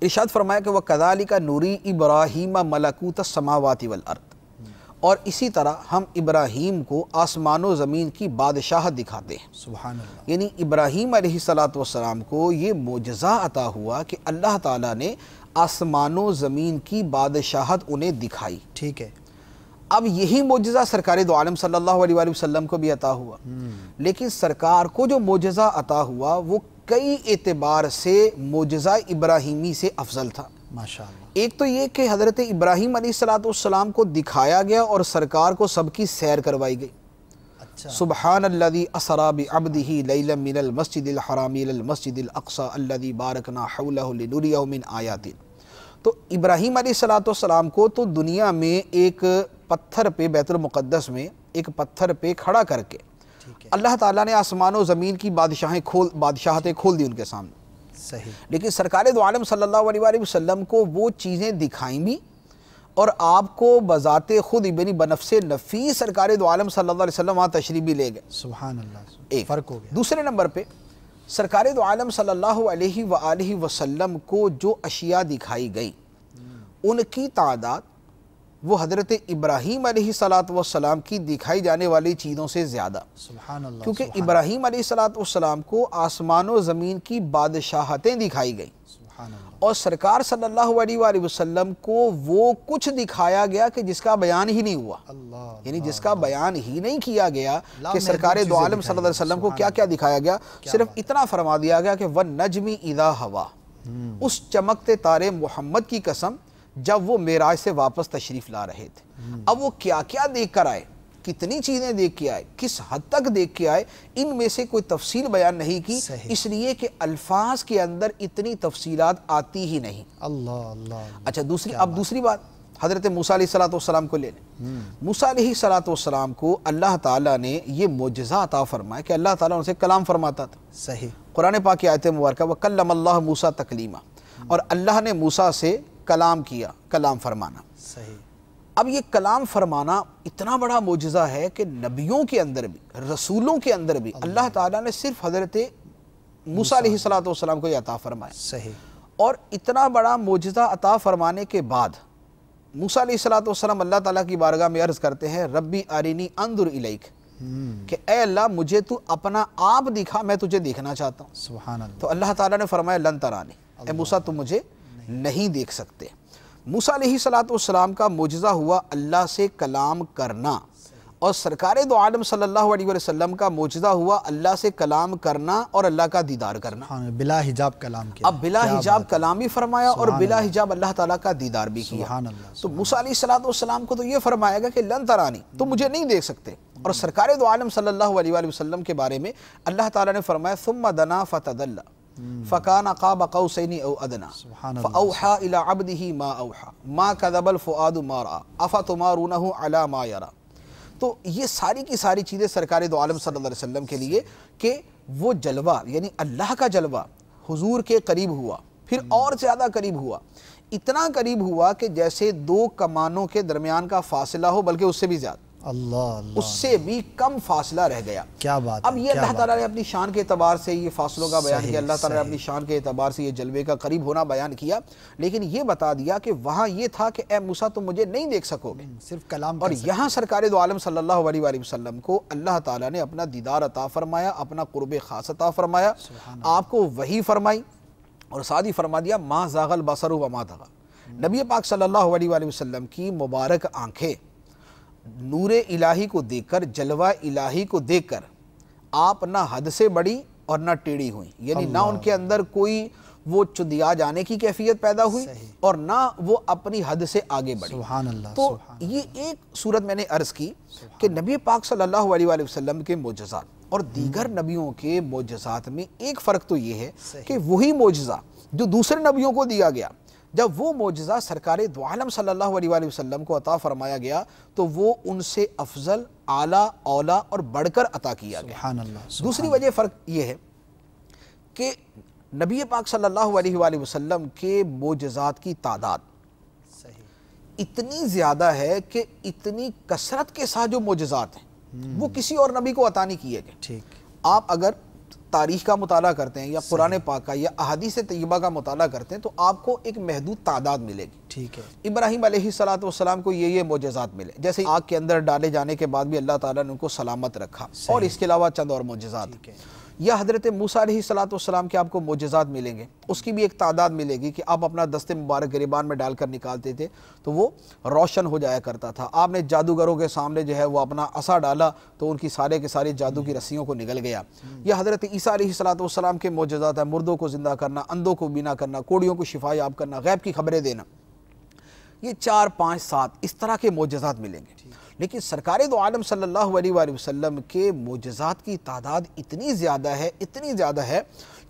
ارشاد فرمایا کہ وَكَذَلِكَ نُرِي إِبْرَاهِيمَ مَلَكُوتَ السَّمَاوَاتِ وَالْأَرْضِ، اور اسی طرح ہم ابراہیم کو آسمان و زمین کی بادشاہت دکھاتے ہیں۔ سبحان اللہ، یعنی ابراہیم علیہ السلام کو یہ معجزہ عطا ہوا کہ اللہ تعالیٰ نے آسمان و زمین کی بادشاہت انہیں دکھائی۔ ٹھیک ہے، اب یہی معجزہ سرکار دو عالم صلی اللہ علیہ وآلہ وسلم کو بھی عطا ہوا، لیکن سرکار کو جو معجزہ عطا ہوا وہ کئی اعتبار سے معجزہ ابراہیمی سے افضل تھا۔ ماشاءاللہ، ایک تو یہ کہ حضرت ابراہیم علیہ السلام کو دکھایا گیا اور سرکار کو سب کی سیر کروائی گئی۔ اچھا، سبحان الذی اسری بعبدہ لیلا من المسجد الحرام الی المسجد الاقصی الذی بارکنا حولہ لنریہ من آیاتنا۔ تو ابراہیم علیہ السلام کو تو دنیا میں ایک پتھر پہ، بیت المقدس میں ایک پتھر پہ کھڑا کر کے اللہ تعالیٰ نے آسمان و زمین کی بادشاہتیں کھول دی ان کے سامنے۔ صحیح، لیکن سرکار دو عالم صلی اللہ علیہ وآلہ وسلم کو وہ چیزیں دکھائیں بھی اور آپ کو بذات خود ابنی بنفس نفیس سرکار دو عالم صلی اللہ علیہ وسلم وہاں تشریف بھی لے گئے۔ سبحان اللہ، ایک فرق ہو گیا۔ دوسرے نمبر پہ سرکار دو عالم صلی اللہ علیہ وآلہ وسلم کو جو اشیاء دکھائی گئی ان کی تعداد وہ حضرت ابراہیم علیہ السلام کی دکھائی جانے والی چیزوں سے زیادہ، سبحان اللہ، کیونکہ ابراہیم علیہ السلام کو آسمان و زمین کی بادشاہتیں دکھائی گئیں سبحان اللہ، اور سرکار صلی اللہ علیہ وآلہ وسلم کو وہ کچھ دکھایا گیا کہ جس کا بیان ہی نہیں ہوا، اللہ، یعنی جس کا بیان ہی نہیں کیا گیا کہ لامحدود سرکار دو چیزیں عالم صلی اللہ علیہ وسلم کو کیا کیا دکھایا گیا۔ صرف اتنا فرما دیا گیا کہ وَالنَّجْمِ إِذَا هَوَىٰ، اس چمکتے تارے محمد کی قسم جب وہ معراج سے واپس تشریف لا رہے تھے۔ اب وہ کیا کیا دیکھ کر آئے، کتنی چیزیں دیکھ کے آئے، کس حد تک دیکھ کے آئے، ان میں سے کوئی تفصیل بیان نہیں کی، اس لیے کہ الفاظ کے اندر اتنی تفصیلات آتی ہی نہیں۔ اللہ اللہ، اچھا، دوسری بات حضرت موسیٰ علیہ السلام کو لے لیں۔ موسیٰ علیہ السلام کو اللہ تعالیٰ نے یہ معجزہ عطا فرمایا کہ اللہ تعالیٰ ان سے کلام فرماتا تھا۔ صحیح، قرآن پاک کی آیت مبارکہ وَكَلَّمَ اللَّهُ مُوسَىٰ تَكْلِيمًا، اور اللہ نے موسیٰ سے کلام کیا، کلام فرمانا۔ صحیح، اب یہ کلام فرمانا اتنا بڑا معجزہ ہے کہ نبیوں کے اندر بھی، رسولوں کے اندر بھی اللہ تعالیٰ نے صرف حضرت موسیٰ علیہ السلام کو یہ عطا فرمایا۔ صحیح، اور اتنا بڑا معجزہ عطا فرمانے کے بعد موسیٰ علیہ السلام اللہ تعالیٰ کی بارگاہ میں عرض کرتے ہیں ربی ارینی انظر الیک، کہ اے اللہ مجھے تو اپنا آپ دکھا، میں تجھے دیکھنا چاہتا ہوں۔ سبحان اللہ، تو اللہ تعالیٰ نے فرمایا لن ترانی، اے موسیٰ تم مجھے نہیں دیکھ سکتے۔ موسیٰ علیہ السلام کا معجزہ ہوا اللہ سے کلام کرنا، اور سرکار دو عالم صلی اللہ علیہ وسلم کا معجزہ ہوا اللہ سے کلام کرنا اور اللہ کا دیدار کرنا. بلا حجاب کلام کیا. اب بلا حجاب کلام بھی فرمایا اور بلا حجاب اللہ تعالیٰ کا دیدار بھی کیا. تو موسیٰ علیہ السلام کو تو یہ فرمایا گا کہ لن ترانی، تم مجھے نہیں دیکھ سکتے. اور سرکار دو عالم صلی اللہ علیہ وسلم کے بارے میں اللہ تعالیٰ نے فرمایا ثم دنا فتدلّ فَكَانَ قَابَ قَوْسَيْنِ أَوْ أَدْنَىٰ فَأَوْحَىٰ إِلَىٰ عَبْدِهِ مَا أَوْحَىٰ مَا كَذَبَ الْفُؤَادُ مَا رَأَىٰ أَفَتُمَارُونَهُ عَلَىٰ مَا يَرَىٰ. تو یہ ساری کی ساری چیزیں سرکار دو عالم صلی اللہ علیہ وسلم کے لیے کہ وہ جلوہ یعنی اللہ کا جلوہ حضور کے قریب ہوا، پھر اور زیادہ قریب ہوا. اتنا قریب ہوا کہ جیسے دو کمانوں کے درمیان کا فاصلہ ہو، بلکہ اس سے بھی زیادہ، اس سے بھی کم فاصلہ رہ گیا. کیا بات. اب یہ اللہ تعالیٰ نے اپنی شان کے اعتبار سے یہ فاصلوں کا بیان کیا، اللہ تعالیٰ نے اپنی شان کے اعتبار سے یہ جلوے کا قریب ہونا بیان کیا، لیکن یہ بتا دیا کہ وہاں یہ تھا کہ اے موسیٰ تم مجھے نہیں دیکھ سکو گے، صرف کلام. اور یہاں سرکار دو عالم صلی اللہ علیہ وآلہ وسلم کو اللہ تعالیٰ نے اپنا دیدار عطا فرمایا، اپنا قرب خاص عطا فرمایا، آپ کو وحی فرمائی، اور ساتھ ہی فرما دیا ما زاغ البصر وما طغى. نبی پاک صلی اللہ علیہ وآلہ وسلم کی مبارک آنکھیں نور الہی کو دیکھ کر، جلوہ الہی کو دیکھ کر آپ نہ حد سے بڑی اور نہ ٹیڑھی ہوئیں، یعنی نہ ان کے اندر کوئی وہ چدیا جانے کی کیفیت پیدا ہوئی اور نہ وہ اپنی حد سے آگے بڑھی. سبحان اللہ. تو یہ ایک صورت میں نے عرض کی کہ نبی پاک صلی اللہ علیہ وآلہ وسلم کے معجزات اور دیگر نبیوں کے معجزات میں ایک فرق تو یہ ہے کہ وہی معجزہ جو دوسرے نبیوں کو دیا گیا، جب وہ معجزہ سرکار دو عالم صلی اللہ علیہ وآلہ وسلم کو عطا فرمایا گیا تو وہ ان سے افضل، اعلیٰ، اولیٰ اور بڑھ کر عطا کیا گیا. سبحان اللہ. دوسری وجہ فرق یہ ہے کہ نبی پاک صلی اللہ علیہ وآلہ وسلم کے معجزات کی تعداد اتنی زیادہ ہے کہ اتنی کثرت کے ساتھ جو معجزات ہیں وہ کسی اور نبی کو عطا نہیں کیے گئے. ٹھیک. آپ اگر تاریخ کا مطالعہ کرتے ہیں یا قرآن پاک کا یا احادیث طیبہ کا مطالعہ کرتے ہیں تو آپ کو ایک محدود تعداد ملے گی. ٹھیک ہے. ابراہیم علیہ السلام کو یہ معجزات ملے، جیسے آگ کے اندر ڈالے جانے کے بعد بھی اللہ تعالیٰ نے ان کو سلامت رکھا، اور اس کے علاوہ چند اور معجزات. یا حضرت موسیٰ علیہ السلام کے آپ کو معجزات ملیں گے، اس کی بھی ایک تعداد ملے گی کہ آپ اپنا دست مبارک گریبان میں ڈال کر نکالتے تھے تو وہ روشن ہو جایا کرتا تھا. آپ نے جادوگروں کے سامنے جو ہے وہ اپنا عصا ڈالا تو ان کی سارے کے سارے جادو کی رسیوں کو نگل گیا. یا حضرت عیسیٰ علیہ السلام کے معجزات ہیں، مردوں کو زندہ کرنا، اندھوں کو بینا کرنا، کوڑیوں کو شفا یاب کرنا، غیب کی خبریں دینا. یہ 4 5 7 اس طرح کے معجزات ملیں گے. لیکن سرکار دو عالم صلی اللہ علیہ وآلہ وسلم کے معجزات کی تعداد اتنی زیادہ ہے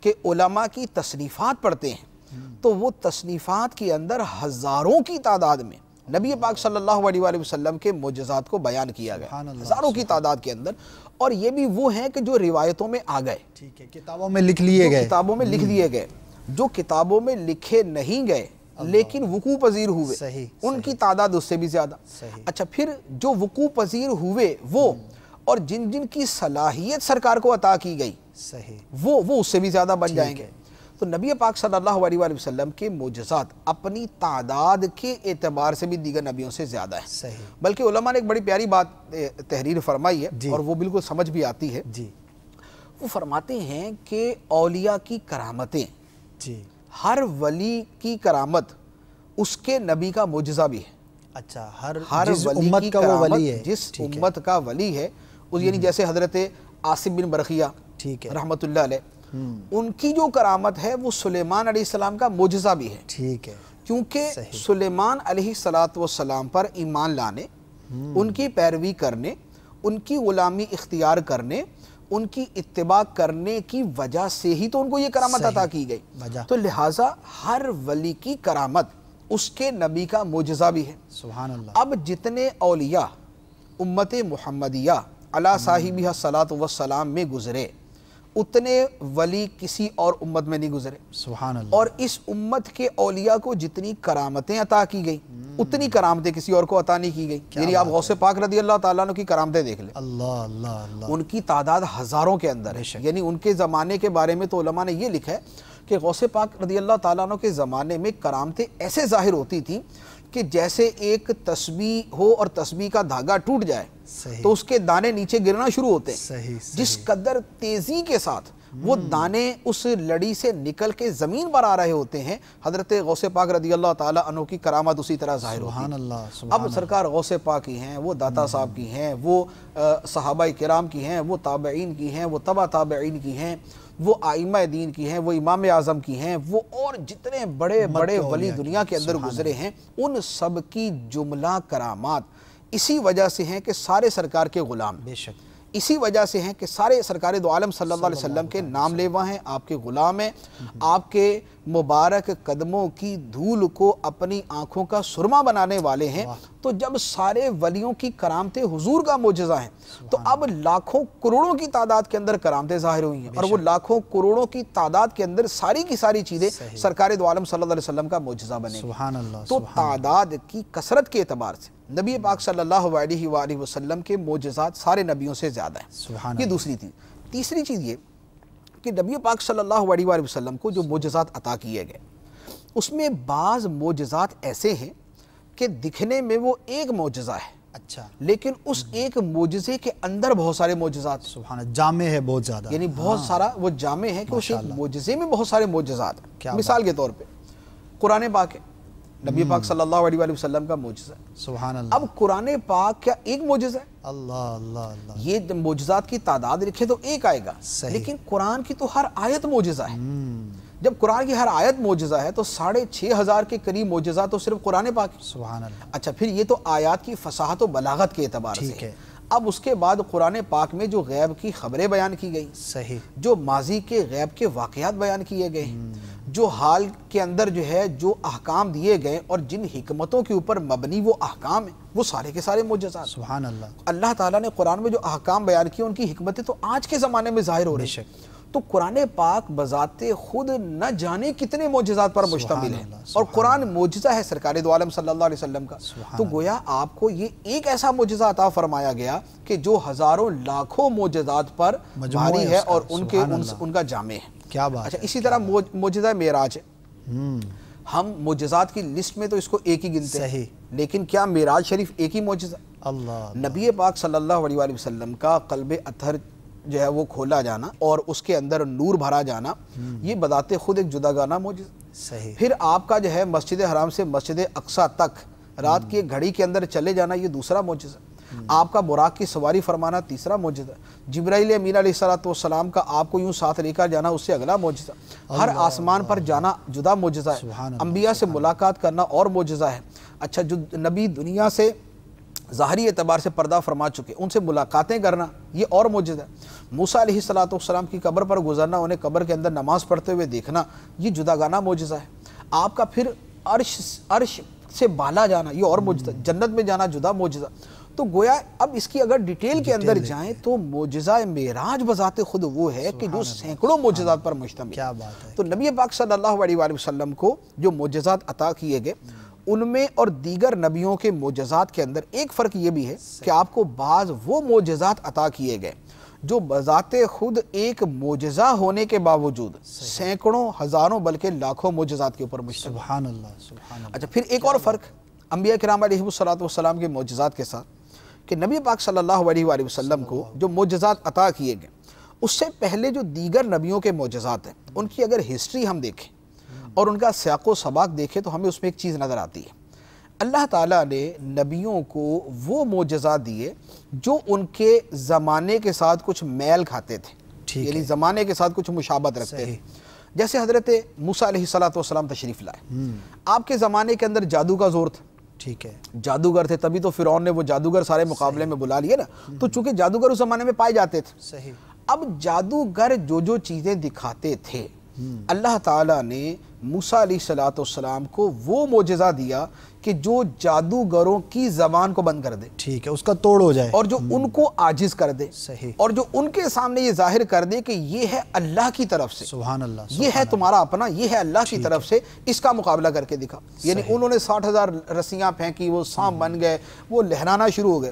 کہ علماء کی تصنیفات پڑھتے ہیں تو وہ تصنیفات کے اندر ہزاروں کی تعداد میں نبی پاک صلی اللہ علیہ وآلہ وسلم کے معجزات کو بیان کیا گیا، ہزاروں کی تعداد کے اندر. اور یہ بھی وہ ہیں کہ جو روایتوں میں آ گئے، ٹھیک ہے، کتابوں میں لکھ لیے گئے، کتابوں میں لکھ دیے گئے. جو کتابوں میں لکھے نہیں گئے لیکن وقوع پذیر ہوئے ان کی تعداد اس سے بھی زیادہ. اچھا، پھر جو وقوع پذیر ہوئے وہ اور جن کی صلاحیت سرکار کو عطا کی گئی وہ اس سے بھی زیادہ بن جائیں گے. تو نبی پاک صلی اللہ علیہ وآلہ وسلم کے معجزات اپنی تعداد کے اعتبار سے بھی دیگر نبیوں سے زیادہ ہیں. بلکہ علماء نے ایک بڑی پیاری بات تحریر فرمائی ہے اور وہ بالکل سمجھ بھی آتی ہے. وہ فرماتے ہیں کہ اولیاء کی کرامتیں، ہر ولی کی کرامت اس کے نبی کا معجزہ بھی ہے. اچھا، ہر ولی کی کرامت جس امت کا ولی ہے، یعنی جیسے حضرت عاصم بن برقیہ رحمت اللہ علیہ، ان کی جو کرامت ہے وہ سلیمان علیہ السلام کا معجزہ بھی ہے. ٹھیک ہے. کیونکہ سلیمان علیہ السلام پر ایمان لانے، ان کی پیروی کرنے، ان کی غلامی اختیار کرنے، ان کی اتباع کرنے کی وجہ سے ہی تو ان کو یہ کرامت عطا کی گئی. تو لہٰذا ہر ولی کی کرامت اس کے نبی کا معجزہ بھی ہے. سبحان اللہ. اب جتنے اولیاء امت محمدیہ علی صاحبہ الصلاۃ والسلام میں گزرے اتنے ولی کسی اور امت میں نہیں گزرے. سبحان اللہ. اور اس امت کے اولیاء کو جتنی کرامتیں عطا کی گئی اتنی کرامتیں کسی اور کو عطا نہیں کی گئی. یعنی آپ غوث پاک رضی اللہ تعالیٰ عنہ کی کرامتیں دیکھ لیں، اللہ اللہ اللہ، ان کی تعداد ہزاروں کے اندر ہے. یعنی ان کے زمانے کے بارے میں تو علماء نے یہ لکھا ہے کہ غوث پاک رضی اللہ تعالیٰ عنہ کے زمانے میں کرامتیں ایسے ظاہر ہوتی تھیں کہ جیسے ایک تسبیح ہو اور تسبیح کا دھاگا ٹوٹ جائے تو اس کے دانے نیچے گرنا شروع ہوتے ہیں. جس قدر تیزی کے ساتھ وہ دانے اس لڑی سے نکل کے زمین پر آ رہے ہوتے ہیں۔ حضرت غوث پاک رضی اللہ تعالیٰ عنہ کی کرامت اسی طرح ظاہر ہوتی ہے۔ سبحان اللہ، اب سرکار غوث پاک کی ہیں، وہ داتا صاحب کی ہیں، وہ صحابہ کرام کی ہیں، وہ تابعین کی ہیں، وہ تبع تابعین کی ہیں، وہ ائمہ دین کی ہیں، وہ امام اعظم کی ہیں، وہ اور جتنے بڑے بڑے ولی دنیا کے اندر گزرے ہیں، ان سب کی جملہ کرامات اسی وجہ سے ہیں کہ سارے سرکار کے غلام، بے شک اسی وجہ سے ہیں کہ سارے سرکار دو عالم صلی اللہ علیہ وسلم کے نام لیوا ہیں، آپ کے غلام ہیں، آپ کے مبارک قدموں کی دھول کو اپنی آنکھوں کا سرما بنانے والے ہیں۔ تو جب سارے ولیوں کی کرامتیں حضور کا معجزہ ہیں تو اب لاکھوں کروڑوں کی تعداد کے اندر کرامتیں ظاہر ہوئی ہیں، اور وہ لاکھوں کروڑوں کی تعداد کے اندر ساری کی ساری چیزیں سرکار دو عالم صلی اللہ علیہ وسلم کا معجزہ بنے گی۔ سبحان اللہ، تو تعداد کی کثرت کے اعتبار سے نبی پاک صلی اللہ علیہ وآلہ وسلم کے معجزات سارے نبیوں سے زیادہ ہیں۔ سبحان یہ دوسری چیز۔ تیسری چیز یہ کہ نبی پاک صلی اللہ علیہ وآلہ وسلم کو جو معجزات عطا کیے گئے اس میں بعض معجزات ایسے ہیں کہ دکھنے میں وہ ایک معجزہ ہے، اچھا، لیکن اس ایک معجزے کے اندر بہت سارے معجزات ہیں، سبحان اللہ، جامع ہے بہت زیادہ، یعنی بہت سارا وہ جامع ہے کہ اس ایک معجزے میں بہت سارے معجزات ہیں۔ مثال کے طور پہ قرآن پاک ہے، نبی پاک صلی اللہ علیہ وآلہ وسلم کا معجزہ ہے۔ سبحان اللہ، اب قرآن پاک کیا ایک معجزہ ہے؟ اللہ اللہ اللہ، یہ معجزات کی تعداد لکھے تو ایک آئے گا، لیکن قرآن کی تو ہر آیت معجزہ ہے۔ جب قرآن کی ہر آیت معجزہ ہے تو 6500 کے قریب معجزہ تو صرف قرآن پاک ہے۔ سبحان اللہ، اچھا، پھر یہ تو آیات کی فصاحت و بلاغت کے اعتبار سے ٹھیک ہے۔ اب اس کے بعد قرآن پاک میں جو غیب کی خبریں بیان کی گئی، صحیح، جو ماضی کے غیب کے واقعات بیان کیے گئے، جو حال کے اندر جو ہے جو احکام دیے گئے اور جن حکمتوں کے اوپر مبنی وہ احکام ہیں، وہ سارے کے سارے معجزات۔ سبحان اللہ، اللہ تعالیٰ نے قرآن میں جو احکام بیان کیے ان کی حکمتیں تو آج کے زمانے میں ظاہر ہو رہی ہیں۔ تو قرآن پاک بذات خود نہ جانے کتنے معجزات پر مشتمل ہے، اور قرآن معجزہ ہے سرکار دو عالم صلی اللہ علیہ وسلم کا۔ تو گویا آپ کو یہ ایک ایسا معجزہ عطا فرمایا گیا کہ جو ہزاروں لاکھوں معجزات پر بھاری ہے اور ان کا جامع ہے۔ کیا بات ہے۔ اچھا، اسی طرح معجزہ معراج ہے۔ ہم معجزات کی لسٹ میں تو اس کو ایک ہی گنتے ہیں، لیکن کیا معراج شریف ایک ہی معجزہ؟ اللہ، نبی پاک صلی اللہ علیہ وآلہ وسلم کا قلب اطہر جو ہے وہ کھولا جانا اور اس کے اندر نور بھرا جانا، یہ بذات خود ایک جداگانہ معجزہ۔ صحیح، پھر آپ کا جو ہے مسجد حرام سے مسجد اقصیٰ تک رات کی ایک گھڑی کے اندر چلے جانا، یہ دوسرا معجزہ۔ آپ کا براق کی سواری فرمانا تیسرا معجزہ۔ جبرائیل امین علیہ السلام کا آپ کو یوں ساتھ لے کر جانا، اس سے اگلا معجزہ۔ ہر آسمان پر جانا جدا معجزہ ہے۔ انبیاء سے ملاقات کرنا اور معجزہ ہے۔ اچھا، جو نبی دنیا سے ظاہری اعتبار سے پردہ فرما چکے ان سے ملاقاتیں کرنا، یہ اور معجزہ ہے۔ موسیٰ علیہ السلام کی قبر پر گزرنا، انہیں قبر کے اندر نماز پڑھتے ہوئے دیکھنا، یہ جداگانہ معجزہ ہے۔ آپ کا پھر عرش سے بالا جانا، یہ اور معجزہ۔ جنت میں جانا جدا معجزہ۔ تو گویا اب اس کی اگر ڈیٹیل کے اندر جائیں تو معجزہ معراج بذات خود وہ ہے کہ جو سینکڑوں معجزات پر مشتمل ہے۔ کیا بات ہے۔ تو نبی پاک صلی اللہ علیہ وآلہ وسلم کو جو معجزات عطا کیے گئے ان میں اور دیگر نبیوں کے معجزات کے اندر ایک فرق یہ بھی ہے کہ آپ کو بعض وہ معجزات عطا کیے گئے جو بذات خود ایک معجزہ ہونے کے باوجود سینکڑوں، ہزاروں بلکہ لاکھوں معجزات کے اوپر مشتمل۔ سبحان اللہ، سبحان اللہ۔ اچھا، پھر ایک اور فرق انبیاء کرام علیہ السلام کے معجزات کے ساتھ کہ نبی پاک صلی اللہ علیہ وآلہ وسلم کو جو معجزات عطا کیے گئے اس سے پہلے جو دیگر نبیوں کے معجزات ہیں ان کی اگر ہسٹری ہم دیکھیں اور ان کا سیاق و سباق دیکھیں تو ہمیں اس میں ایک چیز نظر آتی ہے۔ اللہ تعالیٰ نے نبیوں کو وہ معجزات دیے جو ان کے زمانے کے ساتھ کچھ میل کھاتے تھے، یعنی زمانے کے ساتھ کچھ مشابہت رکھتے تھے۔ جیسے حضرت موسیٰ علیہ السلام تشریف لائے، آپ کے زمانے کے اندر جادو کا زور تھا، ٹھیک ہے، جادوگر تھے، تبھی تو فرعون نے وہ جادوگر سارے مقابلے میں بلا لیے نا۔ تو چونکہ جادوگر اس زمانے میں پائے جاتے تھے، صحیح، اب جادوگر جو چیزیں دکھاتے تھے اللہ تعالیٰ نے موسیٰ علیہ السلام کو وہ معجزہ دیا کہ جو جادوگروں کی زبان کو بند کر دے، ٹھیک ہے، اس کا توڑ ہو جائے، اور جو ان کو عاجز کر دے، صحیح، اور جو ان کے سامنے یہ ظاہر کر دے کہ یہ ہے اللہ کی طرف سے، سبحان اللہ، یہ ہے تمہارا اپنا، یہ ہے اللہ کی طرف سے، اس کا مقابلہ کر کے دکھا۔ یعنی انہوں نے 60,000 رسیاں پھینکی، وہ سانپ بن گئے، وہ لہرانا شروع ہو گئے۔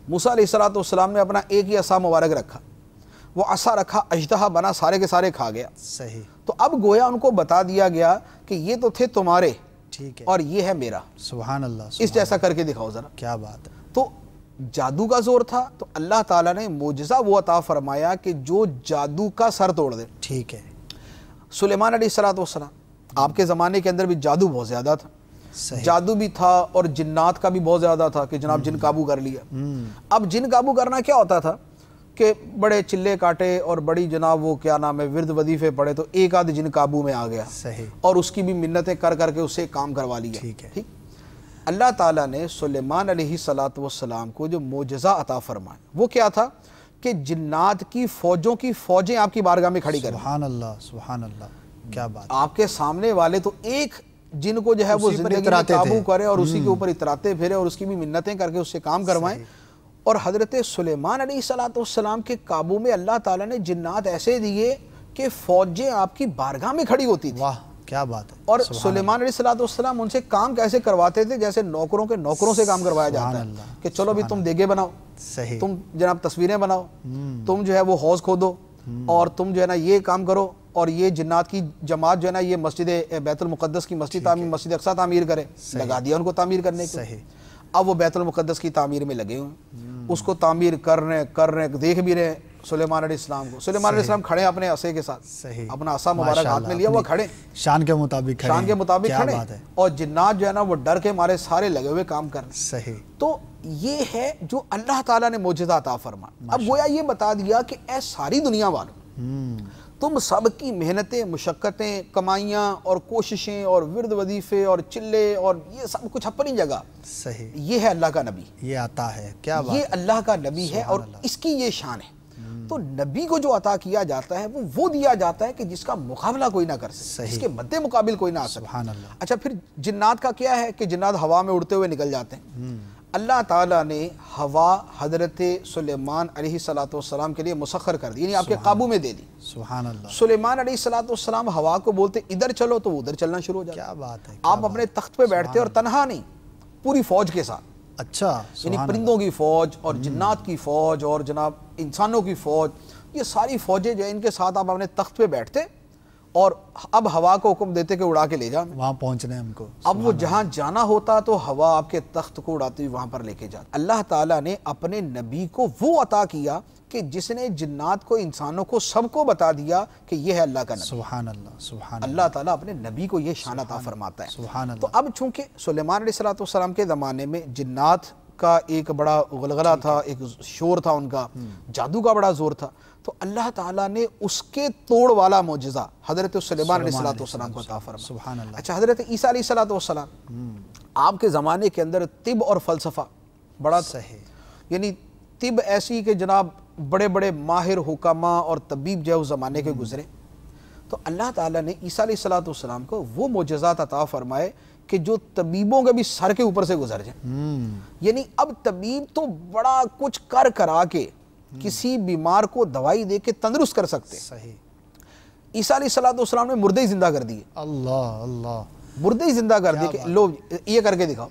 موسیٰ علیہ السلام نے اپنا ایک ہی عصا مبارک رکھا، وہ عصا رکھا، اژدہا بنا، سارے کے سارے کھا گیا۔ صحیح، تو اب گویا ان کو بتا دیا گیا کہ یہ تو تھے تمہارے ٹھیک ہے، اور یہ ہے میرا، سبحان اللہ، اس جیسا کر کے دکھاؤ ذرا۔ کیا بات ہے، تو جادو کا زور تھا تو اللہ تعالیٰ نے معجزہ وہ عطا فرمایا کہ جو جادو کا سر توڑ دے. ٹھیک ہے. سلیمان علیہ السلام آپ کے زمانے کے اندر بھی جادو بہت زیادہ تھا. جادو بھی تھا اور جنات کا بھی بہت زیادہ تھا کہ جناب جن قابو کر لیا. اب جن قابو کرنا کیا ہوتا تھا کہ بڑے چلے کاٹے اور بڑی جناب وہ کیا نام ہے ورد وظیفے پڑے تو ایک آدھ جن قابو میں آ گیا اور اس کی بھی منتیں کر کر کے اسے کام کروا لیا. ٹھیک. اللہ تعالیٰ نے سلیمان علیہ السلام کو جو معجزہ عطا فرمایا وہ کیا تھا کہ جنات کی فوجوں کی فوجیں آپ کی بارگاہ میں کھڑی کر. سبحان اللہ سبحان اللہ. کیا بات. آپ کے سامنے والے تو ایک جن کو جو ہے وہ زندگی میں قابو کرے اور اسی کے اوپر اتراتے پھرے اور اس کی بھی منتیں کر کے اس سے کام کروائیں. اور حضرت سلیمان علیہ السلام کے قابو میں اللہ تعالیٰ نے جنات ایسے دیے کہ فوجیں آپ کی بارگاہ میں کھڑی ہوتی تھی. واہ کیا بات ہے. اور سلیمان علیہ السلام ان سے کام کیسے کرواتے تھے جیسے نوکروں کے نوکروں سے کام کروایا جاتا ہے کہ چلو بھی تم دیگے بناؤ, تم جناب تصویریں بناؤ, تم جو ہے وہ حوض کھودو اور تم جو ہے نا یہ کام کرو اور یہ جنات کی جماعت جو ہے نا یہ مسجد بیت المقدس کی مسجد اقصیٰ تعمیر کرے. لگا دیا ان کو تعمیر کرنے کو. اب وہ بیت المقدس کی تعمیر میں لگے ہوئے, اس کو تعمیر کر رہے دیکھ بھی رہے سلیمان علیہ السلام کو. سلیمان علیہ السلام کھڑے اپنے عصے کے ساتھ, اپنا عصا مبارک ہاتھ میں لیا, وہ کھڑے شان کے مطابق کھڑے اور جنات جو ہے نا وہ ڈر کے مارے سارے لگے ہوئے کام کرنے. صحیح. تو یہ ہے جو اللہ تعالیٰ نے معجزہ عطا فرمایا. اب گویا یہ بتا دیا کہ اے ساری دنیا والوں, تم سب کی محنتیں, مشقتیں, کمائیاں اور کوششیں اور ورد وظیفے اور چلے اور یہ سب کچھ اپنی جگہ. صحیح. یہ ہے اللہ کا نبی, یہ عطا ہے. کیا بات. یہ اللہ کا نبی ہے اور اس کی یہ شان ہے. تو نبی کو جو عطا کیا جاتا ہے وہ دیا جاتا ہے کہ جس کا مقابلہ کوئی نہ کر سکے, اس کے مد مقابل کوئی نہ آ سکے. سبحان اللہ. اچھا پھر جنات کا کیا ہے کہ جنات ہوا میں اڑتے ہوئے نکل جاتے ہیں. اللہ تعالیٰ نے ہوا حضرت سلیمان علیہ السلام کے لیے مسخر کر دی, یعنی آپ کے قابو میں دے دی. سبحان اللہ. سلیمان علیہ السلام ہوا کو بولتے ادھر چلو تو وہ ادھر چلنا شروع ہو جاتا. کیا بات ہے. آپ اپنے تخت پہ بیٹھتے اور تنہا نہیں, پوری فوج کے ساتھ. اچھا. یعنی پرندوں کی فوج اور جنات کی فوج اور جناب انسانوں کی فوج, یہ ساری فوجیں جو ہیں ان کے ساتھ آپ اپنے تخت پہ بیٹھتے اور اب ہوا کو حکم دیتے کہ اڑا کے لے جا, وہاں پہنچنے ہم کو. اب وہ جہاں جانا ہوتا تو ہوا آپ کے تخت کو اڑاتی وہاں پر لے کے جاتا. اللہ تعالیٰ نے اپنے نبی کو وہ عطا کیا کہ جس نے جنات کو, انسانوں کو, سب کو بتا دیا کہ یہ ہے اللہ کا نبی. سبحان اللہ سبحان اللہ تعالیٰ اپنے نبی کو یہ شان عطا فرماتا ہے. سبحان اللہ. تو اب چونکہ سلیمان علیہ السلام کے زمانے میں جنات کا ایک بڑا غلغلہ تھا, ایک شور تھا ان کا, جادو کا بڑا زور تھا, تو اللہ تعالیٰ نے اس کے توڑ والا معجزہ حضرت سلیمان علیہ السلام کو عطا فرمایا. سبحان اللہ. اچھا حضرت عیسیٰ علیہ السلام آپ کے زمانے کے اندر طب اور فلسفہ بڑا صحیح, یعنی طب ایسی کہ جناب بڑے بڑے ماہر حکماء اور طبیب جو ہے اس زمانے کے گزرے, تو اللہ تعالیٰ نے عیسیٰ علیہ السلام کو وہ معجزات عطا فرمائے کہ جو طبیبوں کے بھی سر کے اوپر سے گزر جائیں. یعنی اب طبیب تو بڑا کچھ کرا کے کسی بیمار کو دوائی دے کے تندرست کر سکتے. صحیح. عیسیٰ علیہ السلام نے مردے ہی زندہ کر دیے. اللہ اللہ. مردے ہی زندہ کر دیے کہ لو یہ کر کے دکھاؤ.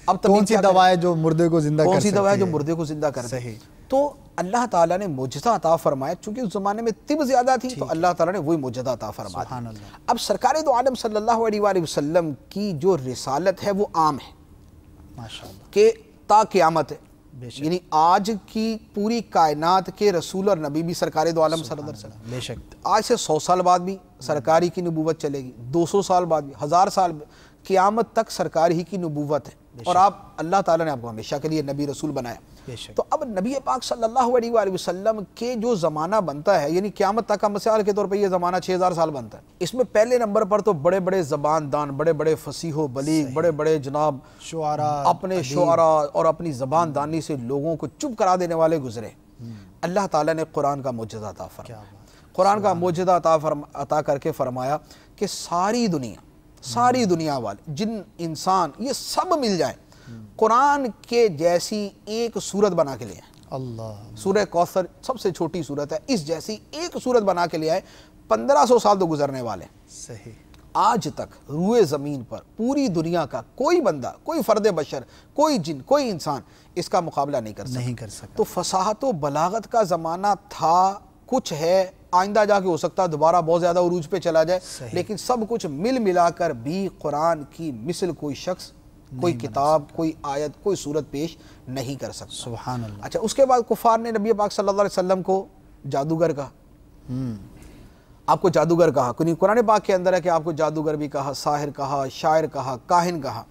اب کون سی دوا ہے جو مردے کو زندہ کر سکتی ہے؟ کون سی دوا ہے جو مردے کو زندہ کر دے. تو اللہ تعالیٰ نے معجزہ عطا فرمایا, چونکہ اس زمانے میں طب زیادہ تھی تو اللہ تعالیٰ نے وہی معجزہ عطا فرمایا. اب سرکار دو عالم صلی اللہ علیہ وآلہ وسلم کی جو رسالت ہے وہ عام ہے ماشاءاللہ, کہ تا قیامت ہے. یعنی آج کی پوری کائنات کے رسول اور نبی بھی سرکار دو عالم صلی اللہ علیہ وسلم. بے شک. آج سے 100 سال بعد بھی سرکاری کی نبوت چلے گی, 200 سال بعد بھی, 1000 سال قیامت تک سرکار ہی کی نبوت ہے. اور آپ اللہ تعالیٰ نے آپ کو ہمیشہ کے لیے نبی رسول بنایا. تو اب نبی پاک صلی اللہ علیہ وآلہ وسلم کے جو زمانہ بنتا ہے, یعنی قیامت تک کا مثال کے طور پہ یہ زمانہ 6000 سال بنتا ہے, اس میں پہلے نمبر پر تو بڑے بڑے زبان دان, بڑے بڑے فصیح و بلیغ, بڑے بڑے جناب شعراء, اپنے شعراء اور اپنی زبان دانی سے لوگوں کو چپ کرا دینے والے گزرے. اللہ تعالیٰ نے قرآن کا معجزہ عطا فرمایا. قرآن کا معجزہ عطا کر کے فرمایا کہ ساری دنیا والے, جن انسان, یہ سب مل جائیں, قرآن کے جیسی ایک صورت بنا کے لے آئے. اللہ. سورہ کوثر سب سے چھوٹی صورت ہے, اس جیسی ایک صورت بنا کے لے آئے. 1500 سال تو گزرنے والے. صحیح. آج تک روئے زمین پر پوری دنیا کا کوئی بندہ, کوئی فرد بشر, کوئی جن, کوئی انسان اس کا مقابلہ نہیں کر سکتا. تو فصاحت و بلاغت کا زمانہ تھا, کچھ ہے, آئندہ جا کے ہو سکتا ہے دوبارہ بہت زیادہ عروج پہ چلا جائے, لیکن سب کچھ ملا کر بھی قرآن کی مثل کوئی شخص کوئی کتاب، کوئی آیت، کوئی صورت پیش نہیں کر سکتا۔ سبحان اللہ۔ اچھا، اس کے بعد کفار نے نبی پاک صلی اللہ علیہ وسلم کو جادوگر کہا، آپ کو جادوگر کہا۔ قرآن پاک کے اندر ہے کہ آپ کو جادوگر بھی کہا، ساحر کہا، شاعر کہا، کاہن کہا۔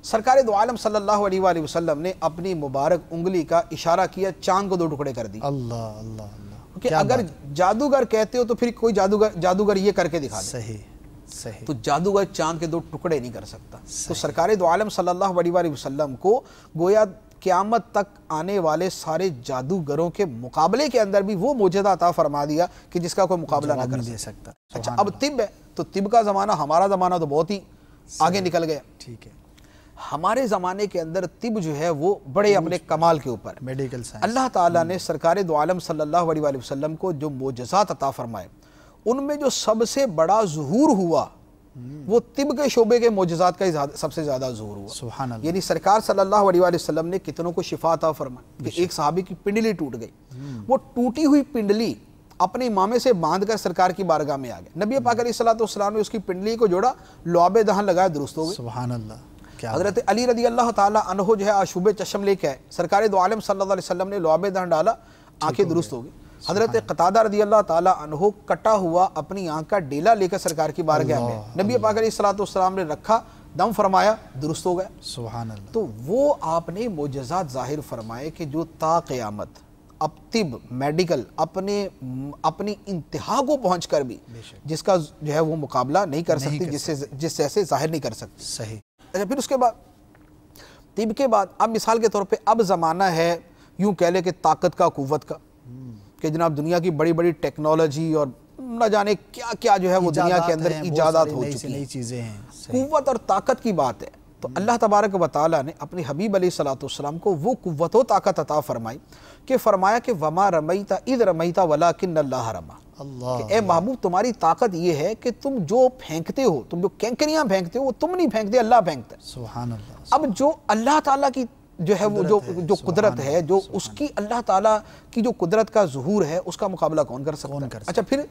سرکار دو عالم صلی اللہ علیہ وآلہ وسلم نے اپنی مبارک انگلی کا اشارہ کیا، چاند کو دو ٹکڑے کر دی۔ اللہ اللہ اللہ، کہ اگر جادوگر کہتے ہو تو پھر کوئی جادوگر یہ کر کے دکھا دے، صحیح صحیح، تو جادوگر چاند کے دو ٹکڑے نہیں کر سکتا۔ تو سرکار دو عالم صلی اللہ علیہ وآلہ وسلم کو گویا قیامت تک آنے والے سارے جادوگروں کے مقابلے کے اندر بھی وہ معجزہ عطا فرما دیا کہ جس کا کوئی مقابلہ نہ کر سکتا۔ اچھا، اب طب ہے تو طب کا زمانہ، ہمارا زمانہ تو بہت ہی آگے نکل گیا۔ ٹھیک ہے، ہمارے زمانے کے اندر طب جو ہے وہ بڑے اپنے کمال کے اوپر، میڈیکل سائنس، اللہ تعالیٰ نے سرکار دو عالم صلی اللہ علیہ وآلہ وسلم کو جو معجزات عطا فرمائے، ان میں جو سب سے بڑا ظہور ہوا وہ طب کے شعبے کے معجزات کا سب سے زیادہ ظہور ہوا۔ سبحان اللہ۔ یعنی سرکار صلی اللہ علیہ وآلہ وسلم نے کتنوں کو شفا عطا فرمائی کہ ایک صحابی کی پنڈلی ٹوٹ گئی، وہ ٹوٹی ہوئی پنڈلی اپنے امامے سے باندھ کر سرکار کی بارگاہ میں آ گیا، نبی پاک علیہ الصلوۃ نے اس کی پنڈلی کو جوڑا، لعاب دہن لگایا، درست ہو گئی۔ سبحان اللہ۔ حضرت علی رضی اللہ تعالیٰ عنہ جو ہے آشوب چشم لے کے آئے، سرکار دو عالم صلی اللہ علیہ وسلم نے لعاب دہن ڈالا، آنکھیں درست ہو گئی۔ حضرت قتادہ رضی اللہ تعالیٰ عنہ کٹا ہوا اپنی آنکھ کا ڈیلا لے کر سرکار کی بارگاہ میں، نبی پاک علیہ الصلوۃ نے رکھا، دم فرمایا، درست ہو گیا۔ سبحان اللہ۔ تو وہ آپ نے معجزات ظاہر فرمائے کہ جو تا قیامت اب طب میڈیکل اپنی انتہا کو پہنچ کر بھی جس کا جو ہے وہ مقابلہ نہیں کر سکتی، جس سے ایسے ظاہر نہیں کر سکتی۔ صحیح۔ اچھا، پھر اس کے بعد طب کے بعد اب مثال کے طور پہ اب زمانہ ہے یوں کہہ لے کہ طاقت کا، قوت کا، کہ جناب دنیا کی بڑی بڑی ٹیکنالوجی اور نہ جانے کیا کیا جو ہے وہ دنیا کے اندر ایجادات ہو چکی ہیں، نئی چیزیں ہیں۔ قوت اور طاقت کی بات ہے تو اللہ تبارک و تعالیٰ نے اپنے حبیب علیہ السلام کو وہ قوت و طاقت عطا فرمائی کہ فرمایا کہ وما رمیت اذ رمیت ولکن اللہ رمی، اللہ، کہ اے محبوب تمہاری طاقت یہ ہے کہ تم جو پھینکتے ہو، تم جو کینکریاں پھینکتے ہو وہ تم نہیں پھینکتے، اللہ پھینکتا ہے۔ سبحان اللہ۔ اب جو اللہ تعالیٰ کی جو ہے وہ جو قدرت ہے، جو اس کی اللہ تعالیٰ کی جو قدرت کا ظہور ہے، اس کا مقابلہ کون کر سکتا ہے؟ اچھا، پھر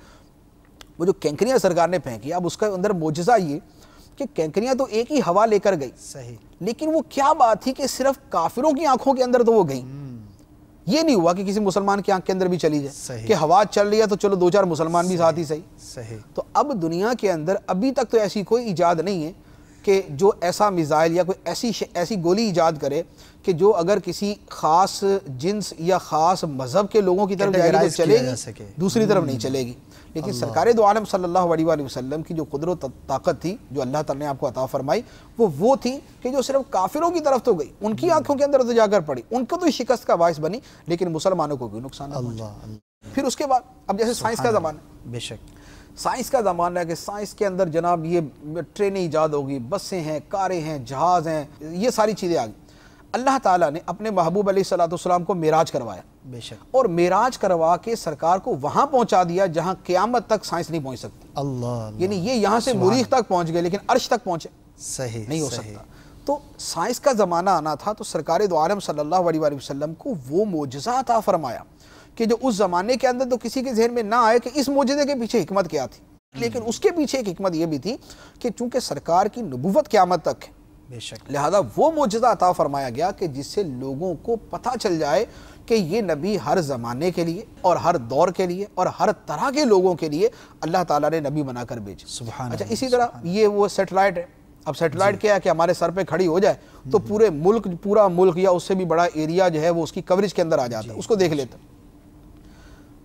وہ جو کینکریاں سرکار نے پھینکی، اب اس کا اندر معجزہ یہ کہ کینکریاں تو ایک ہی ہوا لے کر گئی، صحیح، لیکن وہ کیا بات تھی کہ صرف کافروں کی آنکھوں کے اندر تو وہ گئی، یہ نہیں ہوا کہ کسی مسلمان کی آنکھ کے اندر بھی چلی جائے کہ ہوا چل رہی ہے تو چلو دو چار مسلمان بھی ساتھ ہی صحیح۔ تو اب دنیا کے اندر ابھی تک تو ایسی کوئی ایجاد نہیں ہے کہ جو ایسا میزائل یا کوئی ایسی گولی ایجاد کرے کہ جو اگر کسی خاص جنس یا خاص مذہب کے لوگوں کی طرف جائے گی تو چلے گی، دوسری طرف نہیں چلے گی۔ لیکن سرکار دو عالم صلی اللہ علیہ وآلہ وسلم کی جو قدرت و طاقت تھی جو اللہ تعالیٰ نے آپ کو عطا فرمائی، وہ تھی کہ جو صرف کافروں کی طرف تو گئی، ان کی آنکھوں کے اندر تو جا کر پڑی، ان کو تو شکست کا باعث بنی، لیکن مسلمانوں کو کوئی نقصان نہ پہنچا۔ پھر اس کے بعد اب جیسے سائنس کا زمانہ، بے شک سائنس کا زمانہ ہے کہ سائنس کے اندر جناب یہ ٹرینیں ایجاد ہوگی، بسیں ہیں، کاریں ہیں، جہاز ہیں، یہ ساری چیزیں آ گئی۔ اللہ تعالیٰ نے اپنے محبوب علیہ السلام کو معراج کروایا، بے شک، اور معراج کروا کے سرکار کو وہاں پہنچا دیا جہاں قیامت تک سائنس نہیں پہنچ سکتی۔ اللہ، یعنی یہ یہاں سے مریخ تک پہنچ گئے لیکن عرش تک پہنچے صحیح نہیں ہو سکتا۔ تو سائنس کا زمانہ آنا تھا تو سرکار دو عالم صلی اللہ علیہ وآلہ وسلم کو وہ معجزہ عطا فرمایا کہ جو اس زمانے کے اندر تو کسی کے ذہن میں نہ آئے کہ اس معجزے کے پیچھے حکمت کیا تھی، لیکن اس کے پیچھے ایک حکمت یہ بھی تھی کہ چونکہ سرکار کی نبوت قیامت تک ہے، بے شک، لہذا وہ معجزہ عطا فرمایا گیا کہ جس سے لوگوں کو پتہ چل جائے کہ یہ نبی ہر زمانے کے لیے اور ہر دور کے لیے اور ہر طرح کے لوگوں کے لیے اللہ تعالیٰ نے نبی بنا کر بھیجا۔ سبحان اچھا، اللہ، اسی طرح یہ وہ سیٹلائٹ ہے۔ اب سیٹلائٹ کیا ہے کہ ہمارے سر پہ کھڑی ہو جائے تو پورا ملک یا اس سے بھی بڑا ایریا جو ہے وہ اس کی کوریج کے اندر آ جاتا ہے، اس کو دیکھ لیتا ہے۔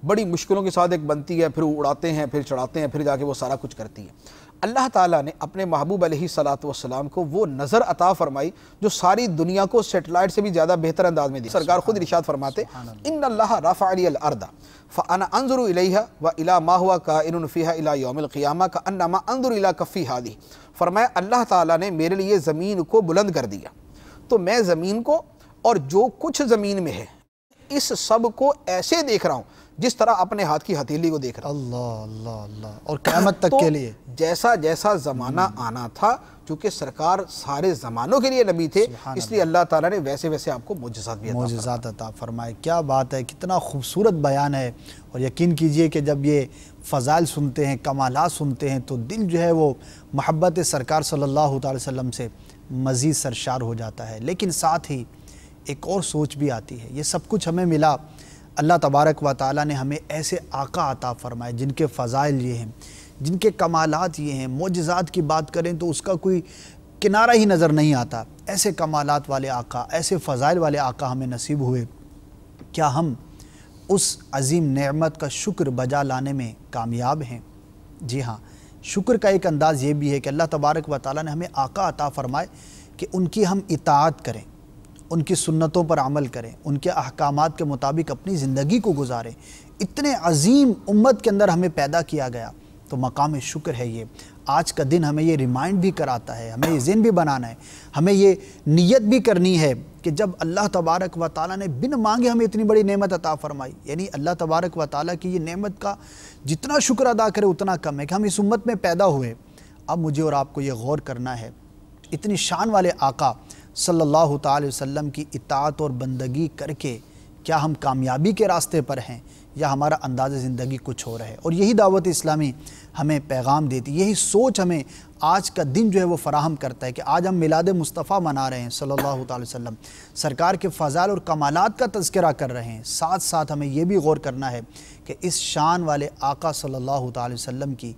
بڑی مشکلوں کے ساتھ ایک بنتی ہے، پھر اڑاتے ہیں، پھر چڑھاتے ہیں، پھر جا کے وہ سارا کچھ کرتی ہے۔ اللہ تعالیٰ نے اپنے محبوب علیہ السلام کو وہ نظر عطا فرمائی جو ساری دنیا کو سیٹلائٹ سے بھی زیادہ بہتر انداز میں دی۔ سرکار خود ارشاد فرماتے ان اللہ رفع لی الارض فانا انظر الیہا والی ما هو کائن فیہا الی یوم القیامہ کانما انظر الی کفی ہذہ، فرمایا اللہ تعالیٰ نے میرے لیے زمین کو بلند کر دیا تو میں زمین کو اور جو کچھ زمین میں ہے اس سب کو ایسے دیکھ رہا ہوں جس طرح اپنے ہاتھ کی ہتھیلی کو دیکھ رہا ہے۔ اللہ اللہ اللہ، اور قیامت تک تو کے لیے جیسا جیسا زمانہ آنا تھا، چونکہ سرکار سارے زمانوں کے لیے نبی تھے، اس لیے اللہ تعالیٰ نے ویسے ویسے آپ کو معجزات بھی عطا فرمائے۔ معجزات عطا فرمائے۔ کیا بات ہے، کتنا خوبصورت بیان ہے، اور یقین کیجئے کہ جب یہ فضائل سنتے ہیں، کمالات سنتے ہیں، تو دل جو ہے وہ محبت سرکار صلی اللہ تعالی وسلم سے مزید سرشار ہو جاتا ہے۔ لیکن ساتھ ہی ایک اور سوچ بھی آتی ہے، یہ سب کچھ ہمیں ملا، اللہ تبارک و تعالیٰ نے ہمیں ایسے آقا عطا فرمائے جن کے فضائل یہ ہیں، جن کے کمالات یہ ہیں، معجزات کی بات کریں تو اس کا کوئی کنارہ ہی نظر نہیں آتا۔ ایسے کمالات والے آقا، ایسے فضائل والے آقا ہمیں نصیب ہوئے، کیا ہم اس عظیم نعمت کا شکر بجا لانے میں کامیاب ہیں؟ جی ہاں، شکر کا ایک انداز یہ بھی ہے کہ اللہ تبارک و تعالیٰ نے ہمیں آقا عطا فرمائے کہ ان کی ہم اطاعت کریں، ان کی سنتوں پر عمل کریں، ان کے احکامات کے مطابق اپنی زندگی کو گزاریں۔ اتنے عظیم امت کے اندر ہمیں پیدا کیا گیا، تو مقام شکر ہے یہ۔ آج کا دن ہمیں یہ ریمائنڈ بھی کراتا ہے، ہمیں یہ ذہن بھی بنانا ہے، ہمیں یہ نیت بھی کرنی ہے کہ جب اللہ تبارک و تعالیٰ نے بن مانگے ہمیں اتنی بڑی نعمت عطا فرمائی، یعنی اللہ تبارک و تعالیٰ کی یہ نعمت کا جتنا شکر ادا کرے اتنا کم ہے کہ ہم اس امت میں پیدا ہوئے۔ اب مجھے اور آپ کو یہ غور کرنا ہے، اتنی شان والے آقا صلی اللہ تعالی وسلم کی اطاعت اور بندگی کر کے کیا ہم کامیابی کے راستے پر ہیں یا ہمارا انداز زندگی کچھ ہو رہا ہے؟ اور یہی دعوت اسلامی ہمیں پیغام دیتی، یہی سوچ ہمیں آج کا دن جو ہے وہ فراہم کرتا ہے کہ آج ہم میلاد مصطفیٰ منا رہے ہیں صلی اللہ تعالی وسلم، سرکار کے فضائل اور کمالات کا تذکرہ کر رہے ہیں، ساتھ ساتھ ہمیں یہ بھی غور کرنا ہے کہ اس شان والے آقا صلی اللہ تعالی وسلم کی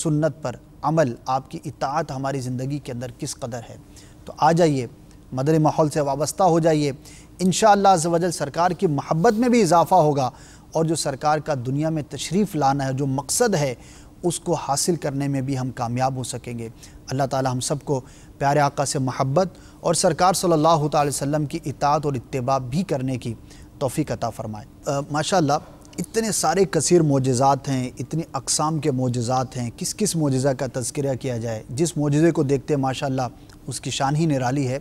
سنت پر عمل، آپ کی اطاعت ہماری زندگی کے اندر کس قدر ہے۔ تو آ جائیے، مدنی ماحول سے وابستہ ہو جائیے، انشاءاللہ عز و جل سرکار کی محبت میں بھی اضافہ ہوگا، اور جو سرکار کا دنیا میں تشریف لانا ہے، جو مقصد ہے، اس کو حاصل کرنے میں بھی ہم کامیاب ہو سکیں گے۔ اللہ تعالی ہم سب کو پیارے آقا سے محبت اور سرکار صلی اللہ تعالی وسلم کی اطاعت اور اتباع بھی کرنے کی توفیق عطا فرمائے۔ ماشاءاللہ اتنے سارے کثیر معجزات ہیں، اتنی اقسام کے معجزات ہیں، کس کس معجزہ کا تذکرہ کیا جائے؟ جس معجزے کو دیکھتے ماشاءاللہ اس کی شان ہی نرالی ہے،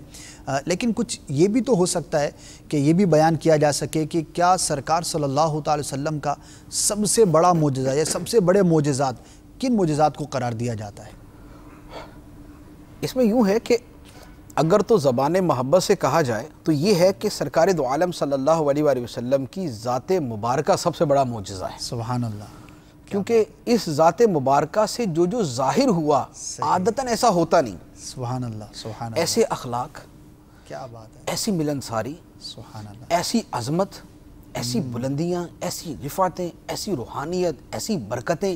لیکن کچھ یہ بھی تو ہو سکتا ہے کہ یہ بھی بیان کیا جا سکے کہ کیا سرکار صلی اللہ تعالی وسلم کا سب سے بڑا معجزہ یا سب سے بڑے معجزات کن معجزات کو قرار دیا جاتا ہے؟ اس میں یوں ہے کہ اگر تو زبان محبت سے کہا جائے تو یہ ہے کہ سرکار دو عالم صلی اللہ علیہ وآلہ وسلم کی ذات مبارکہ سب سے بڑا معجزہ ہے۔ سبحان اللہ، کیونکہ اس ذات مبارکہ سے جو ظاہر ہوا عادتاً ایسا ہوتا نہیں۔ سبحان اللہ، سبحان اللہ، ایسے اخلاق، کیا بات ہے، ایسی ملنساری، سبحان اللہ، ایسی عظمت، ایسی بلندیاں، ایسی رفعتیں، ایسی روحانیت، ایسی برکتیں،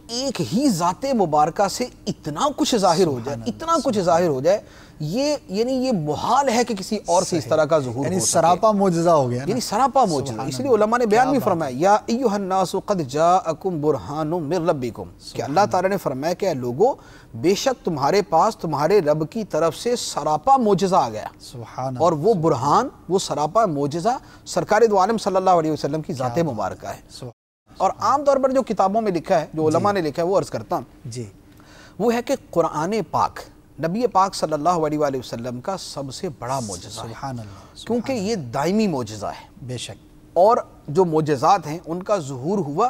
ایک ہی ذات مبارکہ سے اتنا کچھ ظاہر ہو جائے، اتنا کچھ ظاہر ہو جائے، یہ محال ہے کہ کسی اور سے اس طرح کا ظہور یعنی ہو سکے۔ سراپا معجزہ ہو گیا نا؟ یعنی سراپا معجزہ۔ اس لیے علماء نے بیان بھی فرمایا، یا ایھا الناس قد جاءکم برہان من ربکم، کہ اللہ تعالیٰ نے فرمایا کہ اے لوگو، بے شک تمہارے پاس تمہارے رب کی طرف سے سراپا معجزہ آ گیا، سبحان اللہ، اور وہ برہان، وہ سراپا معجزہ سرکار دو عالم صلی اللہ علیہ وسلم کی ذات مبارکہ ہے۔ اور عام طور پر جو کتابوں میں لکھا ہے، جو علماء نے لکھا ہے، وہ عرض کرتا ہوں، جی، وہ ہے کہ قرآن پاک نبی پاک صلی اللہ علیہ وآلہ وسلم کا سب سے بڑا معجزہ ہے، سبحان اللہ، کیونکہ یہ دائمی معجزہ ہے، بے شک، اور جو معجزات ہیں ان کا ظہور ہوا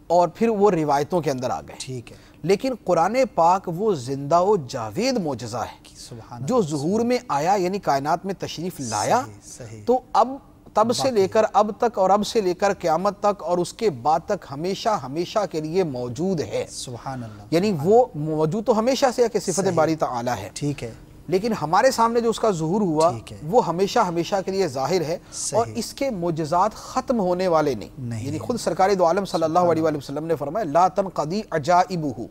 اور پھر وہ روایتوں کے اندر آ گئے، ٹھیک ہے، لیکن قرآن پاک وہ زندہ و جاوید معجزہ ہے سبحان جو ظہور میں آیا، یعنی کائنات میں تشریف لایا، صحیح، تو اب تب سے لے کر اب تک اور اب سے لے کر قیامت تک اور اس کے بعد تک ہمیشہ ہمیشہ کے لیے موجود ہے۔ سبحان اللہ، یعنی وہ موجود تو ہمیشہ سے ہے کہ صفت باری تعالی ہے، ٹھیک ہے، لیکن ہمارے سامنے جو اس کا ظہور ہوا ٹھیک ہے، وہ ہمیشہ ہمیشہ کے لیے ظاہر ہے، اور اس کے معجزات ختم ہونے والے نہیں۔ یعنی خود سرکار دو عالم صلی اللہ علیہ وآلہ وسلم نے فرمایا لا تنقضی عجائبہ،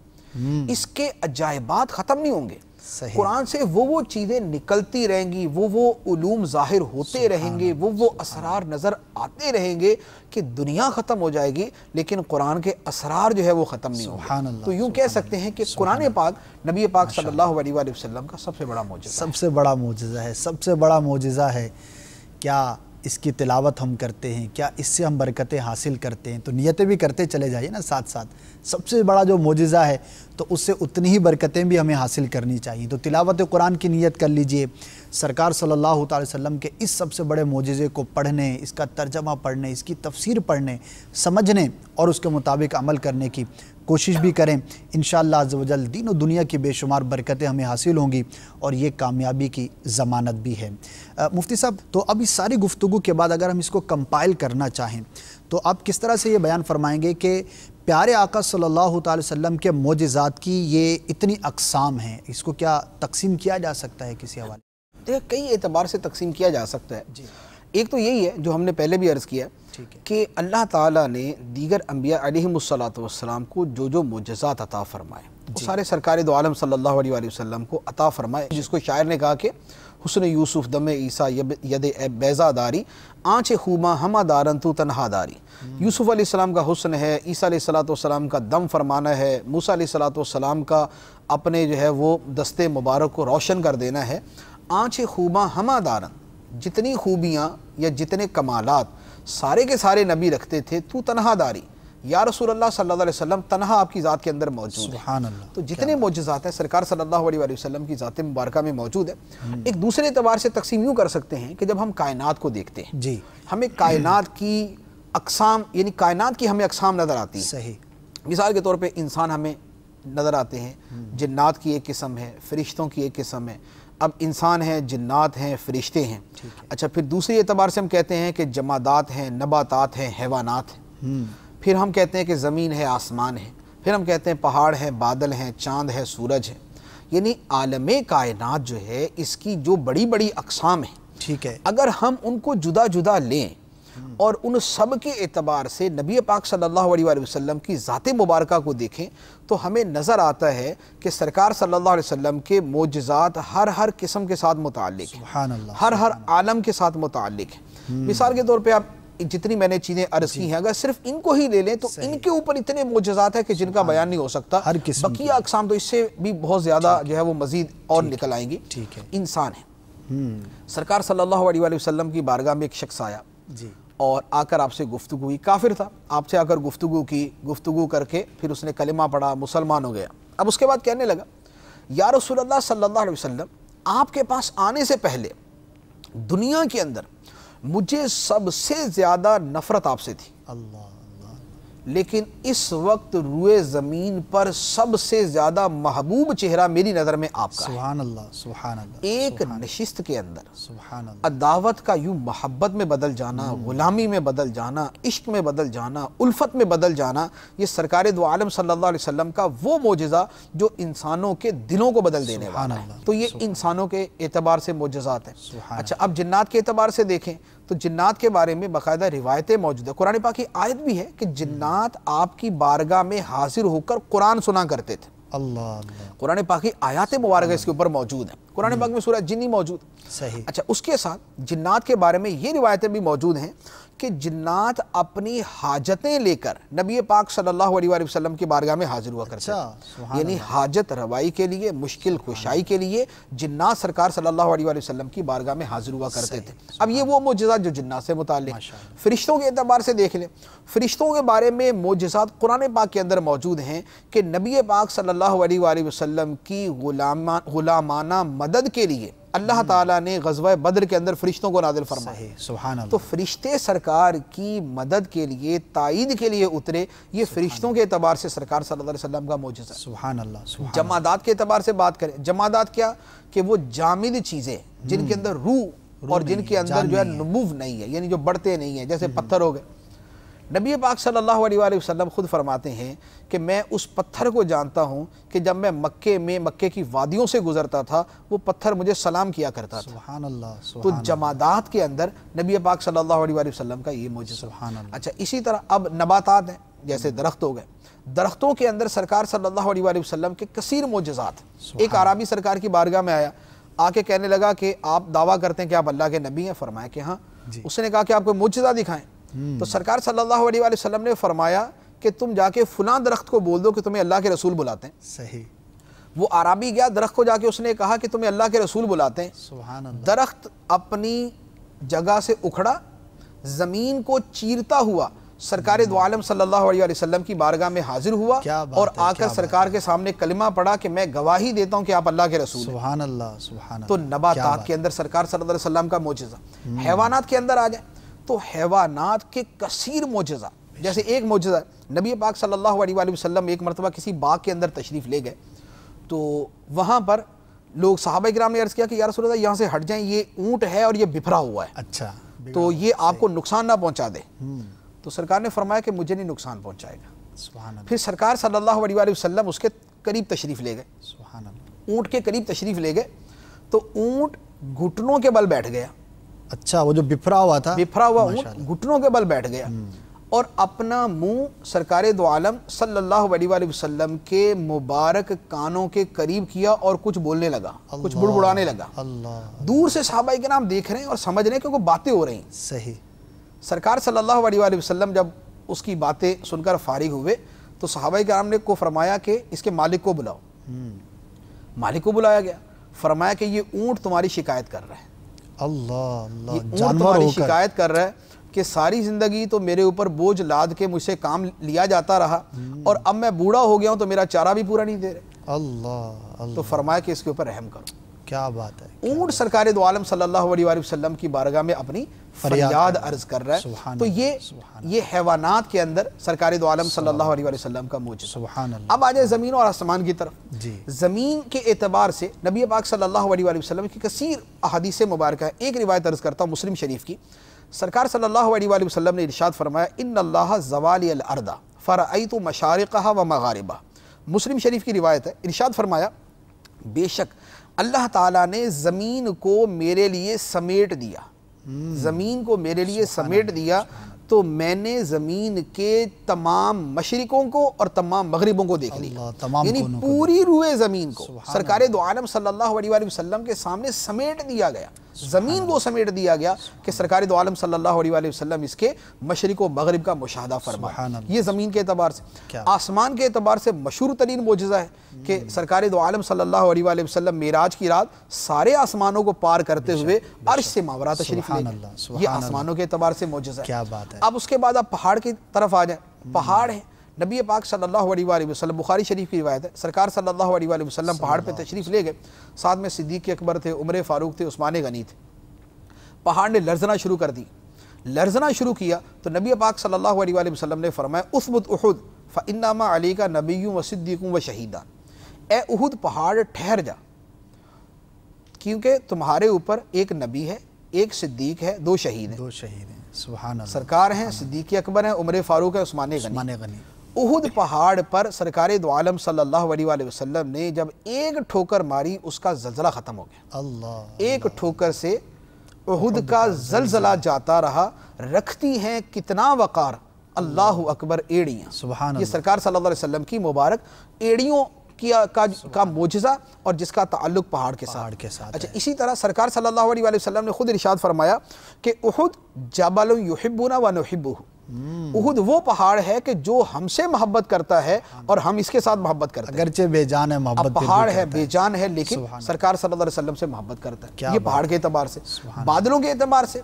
اس کے عجائبات ختم نہیں ہوں گے۔ صحیح، قرآن سے وہ چیزیں نکلتی رہیں گی، وہ علوم ظاہر ہوتے رہیں گے، وہ اسرار نظر آتے رہیں گے کہ دنیا ختم ہو جائے گی لیکن قرآن کے اسرار جو ہے وہ ختم نہیں ہوں سبحان گے۔ اللہ، تو یوں کہہ سکتے ہیں کہ قرآن پاک نبی پاک صلی اللہ علیہ وآلہ وسلم کا سب سے بڑا معجزہ ہے۔ سب سے بڑا معجزہ ہے، سب سے بڑا معجزہ ہے۔ کیا اس کی تلاوت ہم کرتے ہیں؟ کیا اس سے ہم برکتیں حاصل کرتے ہیں؟ تو نیتیں بھی کرتے چلے جائیے نا ساتھ ساتھ۔ سب سے بڑا جو معجزہ ہے تو اس سے اتنی ہی برکتیں بھی ہمیں حاصل کرنی چاہیے۔ تو تلاوت قرآن کی نیت کر لیجئے، سرکار صلی اللہ تعالی وسلم کے اس سب سے بڑے معجزے کو پڑھنے، اس کا ترجمہ پڑھنے، اس کی تفسیر پڑھنے، سمجھنے اور اس کے مطابق عمل کرنے کی کوشش بھی کریں۔ انشاءاللہ عز و جل دین و دنیا کی بے شمار برکتیں ہمیں حاصل ہوں گی اور یہ کامیابی کی ضمانت بھی ہے۔ مفتی صاحب، تو اب اس ساری گفتگو کے بعد اگر ہم اس کو کمپائل کرنا چاہیں تو آپ کس طرح سے یہ بیان فرمائیں گے کہ پیارے آقا صلی اللہ تعالی وسلم کے معجزات کی یہ اتنی اقسام ہیں، اس کو کیا تقسیم کیا جا سکتا ہے کسی حوالے؟ دیکھیں، کئی اعتبار سے تقسیم کیا جا سکتا ہے جی۔ ایک تو یہی ہے جو ہم نے پہلے بھی عرض کیا کہ اللہ تعالیٰ نے دیگر انبیاء علیہم السلام کو جو معجزات عطا فرمائے وہ سارے سرکار دو عالم صلی اللہ علیہ وسلم کو عطا فرمائے، جس کو شاعر نے کہا کہ حسن یوسف دم عیسیٰ ید بیضا داری آنچ خوما ہما دارن تو تنہا داری۔ یوسف علیہ السلام کا حسن ہے، عیسیٰ علیہ السلام کا دم فرمانا ہے، موسیٰ علیہ السلام کا اپنے جو ہے وہ دستے مبارک کو روشن کر دینا ہے۔ آنچ خوما ہما دارن، جتنی خوبیاں یا جتنے کمالات سارے کے سارے نبی رکھتے تھے، تو تنہا داری، یا رسول اللہ صلی اللہ علیہ وسلم تنہا آپ کی ذات کے اندر موجود ہے۔ سبحان اللہ۔ تو جتنے معجزات ہیں سرکار صلی اللہ علیہ وسلم کی ذات مبارکہ میں موجود ہے۔ ایک دوسرے اعتبار سے تقسیم یوں کر سکتے ہیں کہ جب ہم کائنات کو دیکھتے ہیں جی، ہمیں کائنات کی اقسام، یعنی کائنات کی ہمیں اقسام نظر آتی ہیں۔ صحیح۔ مثال کے طور پہ انسان ہمیں نظر آتے ہیں، جنات کی ایک قسم ہے، فرشتوں کی ایک قسم ہے۔ اب انسان ہیں، جنات ہیں، فرشتے ہیں۔ اچھا، پھر دوسری اعتبار سے ہم کہتے ہیں کہ جمادات ہیں، نباتات ہیں، حیوانات ہیں۔ پھر ہم کہتے ہیں کہ زمین ہے، آسمان ہے۔ پھر ہم کہتے ہیں پہاڑ ہیں، بادل ہیں، چاند ہے، سورج ہے۔ یعنی عالم کائنات جو ہے اس کی جو بڑی بڑی اقسام ہیں، ٹھیک ہے، اگر ہم ان کو جدا جدا لیں اور ان سب کے اعتبار سے نبی پاک صلی اللہ علیہ وسلم کی ذات مبارکہ کو دیکھیں تو ہمیں نظر آتا ہے کہ سرکار صلی اللہ علیہ وسلم کے معجزات ہر قسم کے ساتھ متعلق ہیں، سبحان اللہ، ہر عالم کے ساتھ متعلق ہیں۔ مثال کے طور پہ آپ جتنی میں نے چیزیں عرض کی ہیں اگر صرف ان کو ہی لے لیں تو ان کے اوپر اتنے معجزات ہیں کہ جن کا بیان نہیں ہو سکتا۔ بقیہ اقسام تو اس سے بھی بہت زیادہ جو ہے وہ مزید اور نکل آئیں گی۔ انسان ہے، سرکار صلی اللہ علیہ وسلم کی بارگاہ میں ایک شخص آیا اور آ کر آپ سے گفتگو ہوئی، کافر تھا، آپ سے آ کر گفتگو کر کے پھر اس نے کلمہ پڑھا، مسلمان ہو گیا۔ اب اس کے بعد کہنے لگا، یا رسول اللہ صلی اللہ علیہ وسلم، آپ کے پاس آنے سے پہلے دنیا کے اندر مجھے سب سے زیادہ نفرت آپ سے تھی، لیکن اس وقت روئے زمین پر سب سے زیادہ محبوب چہرہ میری نظر میں آپ کا ہے۔ سبحان اللہ، سبحان اللہ۔ ایک نشست کے اندر سبحان اللہ، عداوت کا یوں محبت میں بدل جانا، غلامی میں بدل جانا، عشق میں بدل جانا، الفت میں بدل جانا، یہ سرکار دو عالم صلی اللہ علیہ وسلم کا وہ معجزہ جو انسانوں کے دلوں کو بدل دینے والا ہے۔ تو یہ انسانوں کے اعتبار سے معجزات ہیں۔ اچھا، اب جنات کے اعتبار سے دیکھیں تو جنات کے بارے میں باقاعدہ روایتیں موجود ہیں، قرآن پاک کی آیت بھی ہے کہ جنات آپ کی بارگاہ میں حاضر ہو کر قرآن سنا کرتے تھے۔ اللہ، قرآن پاک کی آیات مبارکہ اس کے اوپر موجود ہیں، قرآن پاک میں سورہ جن موجود۔ صحیح۔ اچھا، اس کے ساتھ جنات کے بارے میں یہ روایتیں بھی موجود ہیں کہ جنات اپنی حاجتیں لے کر نبی پاک صلی اللہ علیہ وسلم کی بارگاہ میں حاضر ہوا کرتے ہیں، یعنی حاجت روائی کے لیے، مشکل کشائی کے لیے جنات سرکار صلی اللہ علیہ وسلم کی بارگاہ میں حاضر ہوا کرتے تھے۔ اب یہ وہ معجزات جو جنات سے متعلق۔ فرشتوں کے اعتبار سے دیکھ لیں، فرشتوں کے بارے میں معجزات قرآن پاک کے اندر موجود ہیں کہ نبی پاک صلی اللہ علیہ وسلم کی غلامانہ مدد کے لیے اللہ تعالیٰ نے غزوہ بدر کے اندر فرشتوں کو نازل فرمایا۔ سبحان اللہ۔ تو فرشتے سرکار کی مدد کے لیے، تائید کے لیے اترے، یہ فرشتوں کے اعتبار سے سرکار صلی اللہ علیہ وسلم کا معجزہ ہے۔ سبحان اللہ۔ جمادات کے اعتبار سے بات کریں، جمادات کیا کہ وہ جامد چیزیں جن کے اندر روح اور جن کے اندر جو ہے نمو نہیں ہے، یعنی جو بڑھتے نہیں ہیں، جیسے پتھر ہو گئے۔ نبی پاک صلی اللہ علیہ وسلم خود فرماتے ہیں کہ میں اس پتھر کو جانتا ہوں کہ جب میں مکے کی وادیوں سے گزرتا تھا وہ پتھر مجھے سلام کیا کرتا تھا۔ سبحان اللہ۔ تو جمادات کے اندر نبی پاک صلی اللہ علیہ وسلم کا یہ معجزہ۔ سبحان اللہ۔ اچھا، اسی طرح اب نباتات ہیں، جیسے درخت ہو گئے، درختوں کے اندر سرکار صلی اللہ علیہ وسلم کے کثیر معجزات۔ ایک عربی سرکار کی بارگاہ میں آیا، آ کے کہنے لگا کہ آپ دعویٰ کرتے ہیں کہ آپ اللہ کے نبی ہیں؟ فرمایا کہ ہاں۔ اس نے کہا کہ آپ کو معجزہ دکھائیں؟ تو سرکار صلی اللہ علیہ وسلم نے فرمایا کہ تم جا کے فلاں درخت کو بول دو کہ تمہیں اللہ کے رسول بلاتے ہیں۔ صحیح۔ وہ عربی گیا درخت کو، جا کے اس نے کہا کہ تمہیں اللہ کے رسول بلاتے ہیں۔ سبحان اللہ۔ درخت اپنی جگہ سے اکھڑا، زمین کو چیرتا ہوا سرکار دو عالم صلی اللہ علیہ وسلم کی بارگاہ میں حاضر ہوا اور آ کر سرکار کے سامنے کلمہ پڑھا کہ میں گواہی دیتا ہوں کہ آپ اللہ کے رسول ہیں۔ سبحان اللہ سبحان اللہ۔ تو نباتات کے اندر سرکار صلی اللہ علیہ وسلم کا معجزہ، حیوانات کے اندر آ جائیں تو حیوانات کے کثیر معجزہ، جیسے ایک معجزہ نبی پاک صلی اللہ علیہ وآلہ وسلم ایک مرتبہ کسی باغ کے اندر تشریف لے گئے، تو وہاں پر لوگ صحابہ کرام نے عرض کیا کہ یا رسول اللہ یہاں سے ہٹ جائیں، یہ اونٹ ہے اور یہ بپھرا ہوا ہے، اچھا تو یہ آپ کو نقصان نہ پہنچا دے۔ تو سرکار نے فرمایا کہ مجھے نہیں نقصان پہنچائے گا۔ سبحان اللہ پھر سرکار صلی اللہ علیہ وآلہ وسلم اس کے قریب تشریف لے گئے، سبحان اللہ۔ اونٹ کے قریب تشریف لے گئے تو اونٹ گھٹنوں کے بل بیٹھ گیا، اچھا وہ جو بپھرا ہوا تھا، بپھرا ہوا اونٹ گھٹنوں کے بل بیٹھ گیا اور اپنا منہ سرکار دو عالم صلی اللہ علیہ وآلہ وسلم کے مبارک کانوں کے قریب کیا اور کچھ بولنے لگا، کچھ بڑبڑانے لگا۔ اللہ، دور سے صحابہ کرام دیکھ رہے ہیں اور سمجھ رہے ہیں کہ وہ باتیں ہو رہی ہیں۔ صحیح۔ سرکار صلی اللہ علیہ وآلہ وسلم جب اس کی باتیں سن کر فارغ ہوئے تو صحابہ کرام نے کو فرمایا کہ اس کے مالک کو بلاؤ۔ مالک کو بلایا گیا، فرمایا کہ یہ اونٹ تمہاری شکایت کر رہا ہے، اللہ اللہ، یہ اونٹ جانور تمہاری ہو کر، شکایت کر رہا ہے کہ ساری زندگی تو میرے اوپر بوجھ لاد کے مجھ سے کام لیا جاتا رہا اور اب میں بوڑھا ہو گیا ہوں تو میرا چارہ بھی پورا نہیں دے رہے۔ اللہ اللہ، تو فرمایا کہ اس کے اوپر رحم کرو۔ کیا بات ہے۔ اونٹ سرکار دو عالم صلی اللہ علیہ وآلہ وسلم کی بارگاہ میں اپنی فریاد عرض کر رہا ہے۔ سبحان تو اللہ، یہ حیوانات کے اندر سرکار دو عالم صلی اللہ علیہ وآلہ وسلم کا معجزہ۔ سبحان اللہ۔ اب آ جائے زمین اور آسمان کی طرف۔ جی، زمین کے اعتبار سے نبی پاک صلی اللہ علیہ وآلہ وسلم کی کثیر احادیث مبارکہ ہے۔ ایک روایت عرض کرتا ہوں مسلم شریف کی، سرکار صلی اللہ علیہ وآلہ وسلم نے ارشاد فرمایا ان اللہ زوالی الارض فرأیت مشارقها و مغاربها۔ مسلم شریف کی روایت ہے، ارشاد فرمایا بے شک اللہ تعالیٰ نے زمین کو میرے لیے سمیٹ دیا، زمین کو میرے لیے سمیٹ دیا تو میں نے زمین کے تمام مشرقوں کو اور تمام مغربوں کو دیکھ لیا، یعنی پوری روئے زمین کو سرکار دو عالم صلی اللہ علیہ وآلہ وسلم کے سامنے سمیٹ دیا گیا، زمین کو سمیٹ دیا گیا کہ سرکار دو عالم صلی اللہ علیہ وآلہ وسلم اس کے مشرق و مغرب کا مشاہدہ فرمایا۔ یہ زمین کے اعتبار سے۔ آسمان کے اعتبار سے مشہور ترین معجزہ ہے کہ سرکار دو عالم صلی اللہ علیہ وآلہ وسلم معراج کی رات سارے آسمانوں کو پار کرتے ہوئے عرش سے ماورا تشریف لے گئے۔ یہ آسمانوں کے اعتبار سے معجزہ ہے۔ کیا بات ہے۔ اب اس کے بعد آپ پہاڑ کی طرف آ جائیں، پہاڑ ہیں، نبی پاک صلی اللہ علیہ وآلہ وسلم، بخاری شریف کی روایت ہے، سرکار صلی اللہ علیہ وآلہ وسلم پہاڑ پہ تشریف لے گئے، ساتھ میں صدیق اکبر تھے، عمر فاروق تھے، عثمان غنی تھے۔ پہاڑ نے لرزنا شروع کر دی، لرزنا شروع کیا تو نبی پاک صلی اللہ علیہ وآلہ وسلم نے فرمایا اثبت احد فإنما علیک نبی و صدیق و شہیدان، اے احد پہاڑ ٹھہر جا، کیونکہ تمہارے اوپر ایک نبی ہے، ایک صدیق ہے، دو شہید ہیں، دو شہید ہیں۔ سبحان اللہ، سرکار ہیں، صدیق اکبر ہیں، عمر فاروق ہے، عثمان غنی۔ غنی۔ احد پہاڑ پر سرکار دو عالم صلی اللہ علیہ وآلہ وسلم نے جب ایک ٹھوکر ماری اس کا زلزلہ ختم ہو گیا۔ اللہ، ایک ٹھوکر سے احد کا زلزلہ جاتا رہا، رکھتی ہیں کتنا وقار اللہ اکبر ایڑیاں۔ سبحان یہ اللہ، سرکار صلی اللہ علیہ وسلم کی مبارک ایڑیوں کا معجزہ اور جس کا تعلق پہاڑ کے ساتھ۔ اچھا، اسی طرح سرکار صلی اللہ علیہ وآلہ وسلم نے خود ارشاد فرمایا کہ احد جبل یحبنا و نحبہ، احد وہ پہاڑ ہے کہ جو ہم سے محبت کرتا ہے اور ہم اس کے ساتھ محبت کرتے ہیں۔ اگرچہ بے جان ہے، محبت اب پہاڑ ہے، بے جان ہے، لیکن سرکار صلی اللہ علیہ وسلم سے محبت کرتا ہے۔ یہ پہاڑ کے اعتبار سے۔ بادلوں کے اعتبار سے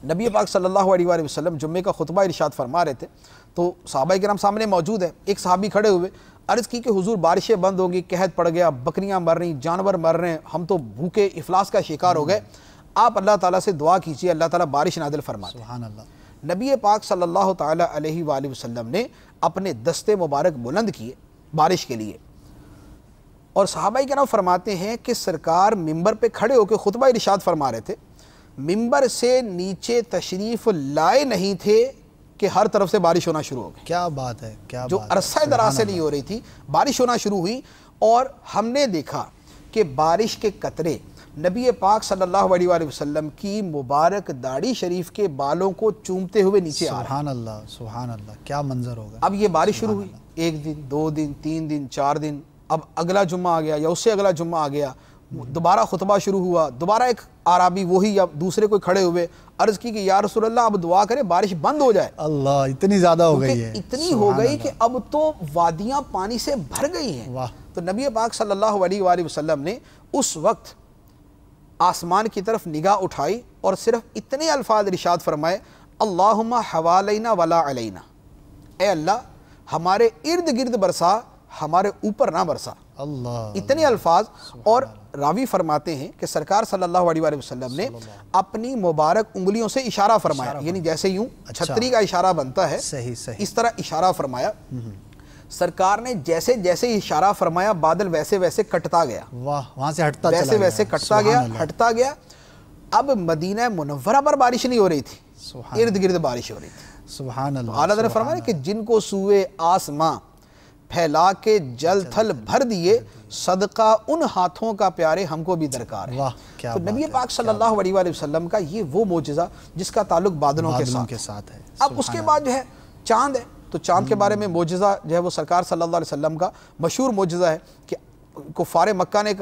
نبی پاک صلی اللہ علیہ وآلہ وسلم جمعے کا خطبہ ارشاد فرما رہے تھے تو صحابہ کرام سامنے موجود ہیں، ایک صحابی کھڑے ہوئے، عرض کی کہ حضور بارشیں بند ہو گئی، قحط پڑ گیا، بکریاں مر رہی، جانور مر رہے ہیں، ہم تو بھوکے افلاس کا شکار ہو گئے، آپ اللہ تعالیٰ سے دعا کیجیے، اللہ تعالیٰ بارش نازل فرمائے۔ سبحان اللہ۔ نبی پاک صلی اللہ تعالیٰ علیہ وآلہ وسلم نے اپنے دستے مبارک بلند کیے بارش کے لیے، اور صحابہ کرام فرماتے ہیں کہ سرکار ممبر پہ کھڑے ہو کے خطبہ ارشاد فرما رہے تھے، ممبر سے نیچے تشریف لائے نہیں تھے کہ ہر طرف سے بارش ہونا شروع ہو گئی۔ کیا بات ہے، کیا جو بات ہے، عرصہ دراز سے نہیں ہو رہی تھی، بارش ہونا شروع ہوئی، اور ہم نے دیکھا کہ بارش کے قطرے نبی پاک صلی اللہ علیہ وآلہ وسلم کی مبارک داڑھی شریف کے بالوں کو چومتے ہوئے نیچے آ رہے ہیں۔ سبحان اللہ، سبحان اللہ، کیا منظر ہوگا۔ اب یہ بارش شروع ہوئی، ایک دن، دو دن، تین دن، چار دن، اب اگلا جمعہ آ گیا یا اس سے اگلا جمعہ آ گیا، دوبارہ خطبہ شروع ہوا، دوبارہ ایک عربی وہی یا دوسرے کوئی کھڑے ہوئے، عرض کی کہ یا رسول اللہ اب دعا کریں بارش بند ہو جائے۔ اللہ، اتنی زیادہ ہو گئی ہے، اتنی ہو گئی کہ اب تو وادیاں پانی سے بھر گئی ہیں۔ واہ۔ تو نبی پاک صلی اللہ علیہ وآلہ وسلم نے اس وقت آسمان کی طرف نگاہ اٹھائی اور صرف اتنے الفاظ ارشاد فرمائے اللہم حوالینا ولا علینا، اے اللہ ہمارے ارد گرد برسا، ہمارے اوپر نہ برسا۔ اللہ، اتنے الفاظ، اور راوی فرماتے ہیں کہ سرکار صلی اللہ علیہ وآلہ وسلم نے اپنی مبارک انگلیوں سے اشارہ فرمایا، یعنی جیسے یوں چھتری کا اشارہ بنتا ہے صحیح صحیح، اس طرح اشارہ فرمایا۔ سرکار نے جیسے جیسے اشارہ فرمایا بادل ویسے ویسے کٹتا گیا، واہ، وہاں سے ہٹتا چلا ویسے گیا، ویسے کٹتا گیا، سبحان اللہ، ہٹتا گیا۔ اب مدینہ منورہ پر بارش نہیں ہو رہی تھی، سبحان ارد گرد بارش ہو رہی تھی۔ سبحان اللہ، اعلیٰ حضرت فرمایا کہ جن کو سوئے آسماں پھیلا کے جل تھل بھر دیے، صدقہ ان ہاتھوں کا پیارے ہم کو بھی درکار ہے۔ واہ، کیا تو بات نبی ہے، پاک صلی اللہ علیہ وآلہ وسلم کا یہ وہ معجزہ جس کا تعلق بادلوں کے بادلوں ساتھ کے ساتھ ہے۔ اب اس کے بعد جو ہے چاند ہے، تو چاند کے بارے میں معجزہ جو ہے وہ سرکار صلی اللہ علیہ وسلم کا مشہور معجزہ ہے کہ کفار مکہ نے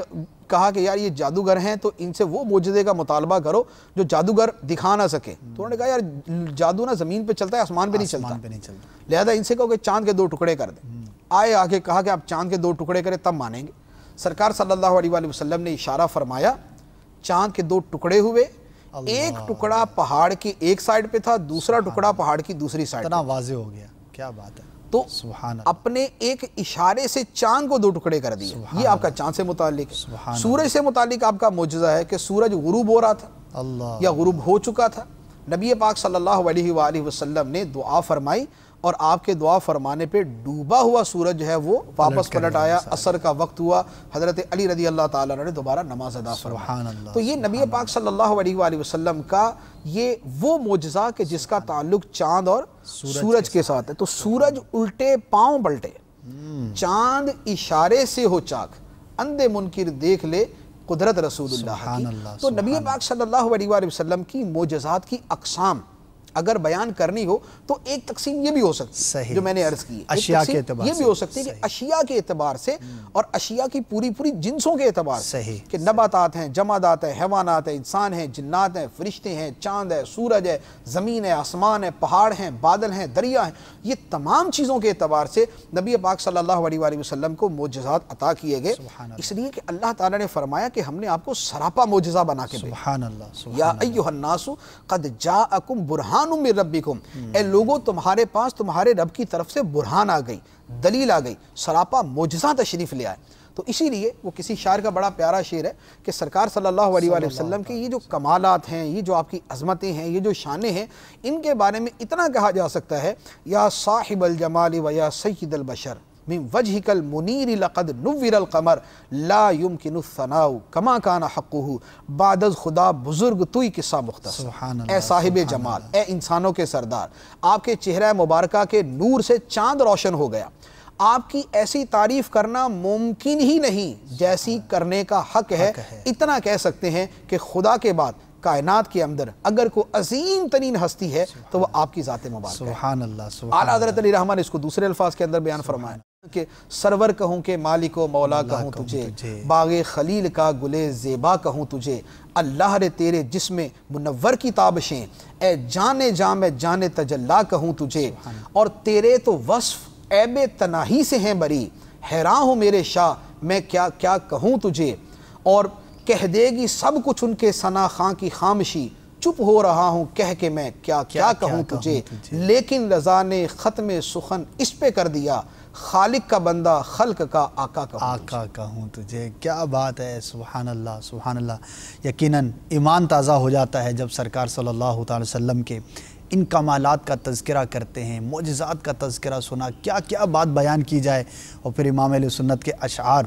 کہا کہ یار یہ جادوگر ہیں، تو ان سے وہ معجزے کا مطالبہ کرو جو جادوگر دکھا نہ سکے۔ تو انہوں نے کہا یار جادو نہ زمین پہ چلتا ہے، آسمان پہ نہیں چلتا، آسمان پہ نہیں چلتا۔ لہذا ان سے کہو کہ چاند کے 2 ٹکڑے کر دیں۔ آئے آگے کہا کہ آپ چاند کے 2 ٹکڑے کریں تب مانیں گے۔ سرکار صلی اللہ علیہ وآلہ وسلم نے اشارہ فرمایا، چاند کے 2 ٹکڑے ہوئے، ایک ٹکڑا پہاڑ کی ایک سائڈ پہ تھا، دوسرا ٹکڑا پہاڑ کی دوسری سائڈ اتنا پہ۔ واضح ہو گیا، کیا بات ہے، تو سبحان اللہ، اپنے ایک اشارے سے چاند کو 2 ٹکڑے کر دیے۔ یہ آپ کا چاند سے متعلق سبحان ہے۔ سورج سے متعلق آپ کا معجزہ ہے کہ سورج غروب ہو رہا تھا اللہ، یا غروب ہو چکا تھا، نبی پاک صلی اللہ علیہ وآلہ وسلم نے دعا فرمائی، اور آپ کے دعا فرمانے پہ ڈوبا ہوا سورج جو ہے وہ واپس پلٹ آیا، عصر کا وقت ہوا، حضرت علی رضی اللہ تعالیٰ عنہ نے دوبارہ نماز ادا فرمائی۔ سبحان اللہ، تو یہ نبی پاک صلی اللہ علیہ وآلہ وسلم کا یہ وہ معجزہ کہ جس کا تعلق چاند اور سورج کے ساتھ ہے۔ تو سورج الٹے پاؤں پلٹے، چاند اشارے سے ہو چاک، اندھے منکر دیکھ لے قدرت رسول اللہ سبحان کی۔ اللہ، تو نبی پاک صلی اللہ علیہ وآلہ وسلم کی معجزات کی اقسام اگر بیان کرنی ہو تو ایک تقسیم یہ بھی ہو سکتی ہے صحیح، جو میں نے عرض کی ہے، ایک اشیاء کے تقسیم اعتبار یہ بھی سے، ہو سکتی ہے کہ صحیح، اشیاء کے اعتبار سے اور اشیاء کی پوری جنسوں کے اعتبار سے، صحیح، کہ نباتات ہیں، جمادات ہیں، حیوانات ہیں، انسان ہیں، جنات ہیں، فرشتے ہیں، چاند ہے، سورج ہے، زمین ہے، آسمان ہے، پہاڑ ہیں، بادل ہیں، دریا ہیں، یہ تمام چیزوں کے اعتبار سے نبی پاک صلی اللہ علیہ وآلہ وسلم کو معجزات عطا کیے گئے، سبحان اللہ، اس لیے کہ اللہ تعالیٰ نے فرمایا کہ ہم نے آپ کو سراپا معجزہ بنا کے بھیجا۔ سبحان اللہ، سبحان یا ایہا الناس قد جاءکم برہان من ربکم، اے لوگوں تمہارے پاس تمہارے رب کی طرف سے برہان آ گئی، دلیل آ گئی، سراپا معجزہ تشریف لے آئے۔ تو اسی لیے وہ کسی شاعر کا بڑا پیارا شعر ہے کہ سرکار صلی اللہ علیہ وآلہ وسلم کے یہ جو کمالات ہیں، یہ جو آپ کی عظمتیں ہیں، یہ جو شانیں ہیں، ان کے بارے میں اتنا کہا جا سکتا ہے، یا صاحب الجمال و یا سید البشر من وجهك المنیر لقد نور القمر لا يمکن الثناء کما کان حقہ، بعد از خدا بزرگ توی قصہ مختصر۔ سبحان اللہ، اے صاحب سبحان جمال، اے انسانوں کے سردار، آپ کے چہرہ مبارکہ کے نور سے چاند روشن ہو گیا، آپ کی ایسی تعریف کرنا ممکن ہی نہیں جیسی کرنے کا حق ہے۔ اتنا کہہ سکتے ہیں کہ خدا کے بعد کائنات کے اندر اگر کوئی عظیم ترین ہستی ہے تو وہ آپ کی ذات مبارکہ ہے۔ سبحان اللہ، سبحان اعلیٰ حضرت علی رحمٰن نے اس کو دوسرے الفاظ کے اندر بیان فرمایا کہ سرور کہوں کہ مالک و مولا کہوں تجھے، باغ خلیل کا گلے زیبا کہوں تجھے، اللہ رے تیرے جسم منور کی تابشیں، اے جانے جام جان تجلا کہوں تجھے، اور تیرے تو وصف عیب تناہی سے ہیں بری، حیران ہوں میرے شاہ میں کیا کیا کہوں تجھے، اور کہہ دے گی سب کچھ ان کے ثنا خاں کی خامشی، چپ ہو رہا ہوں کہہ کے میں کیا کیا کہوں تجھے، لیکن رضا نے ختم سخن اس پہ کر دیا، خالق کا بندہ خلق کا آقا کہوں آقا کہوں تجھے۔ کیا بات ہے، سبحان اللہ، سبحان اللہ۔ یقیناً ایمان تازہ ہو جاتا ہے جب سرکار صلی اللہ تعالی وسلم کے ان کمالات کا تذکرہ کرتے ہیں، معجزات کا تذکرہ سنا، کیا کیا بات بیان کی جائے، اور پھر امام اہل سنت کے اشعار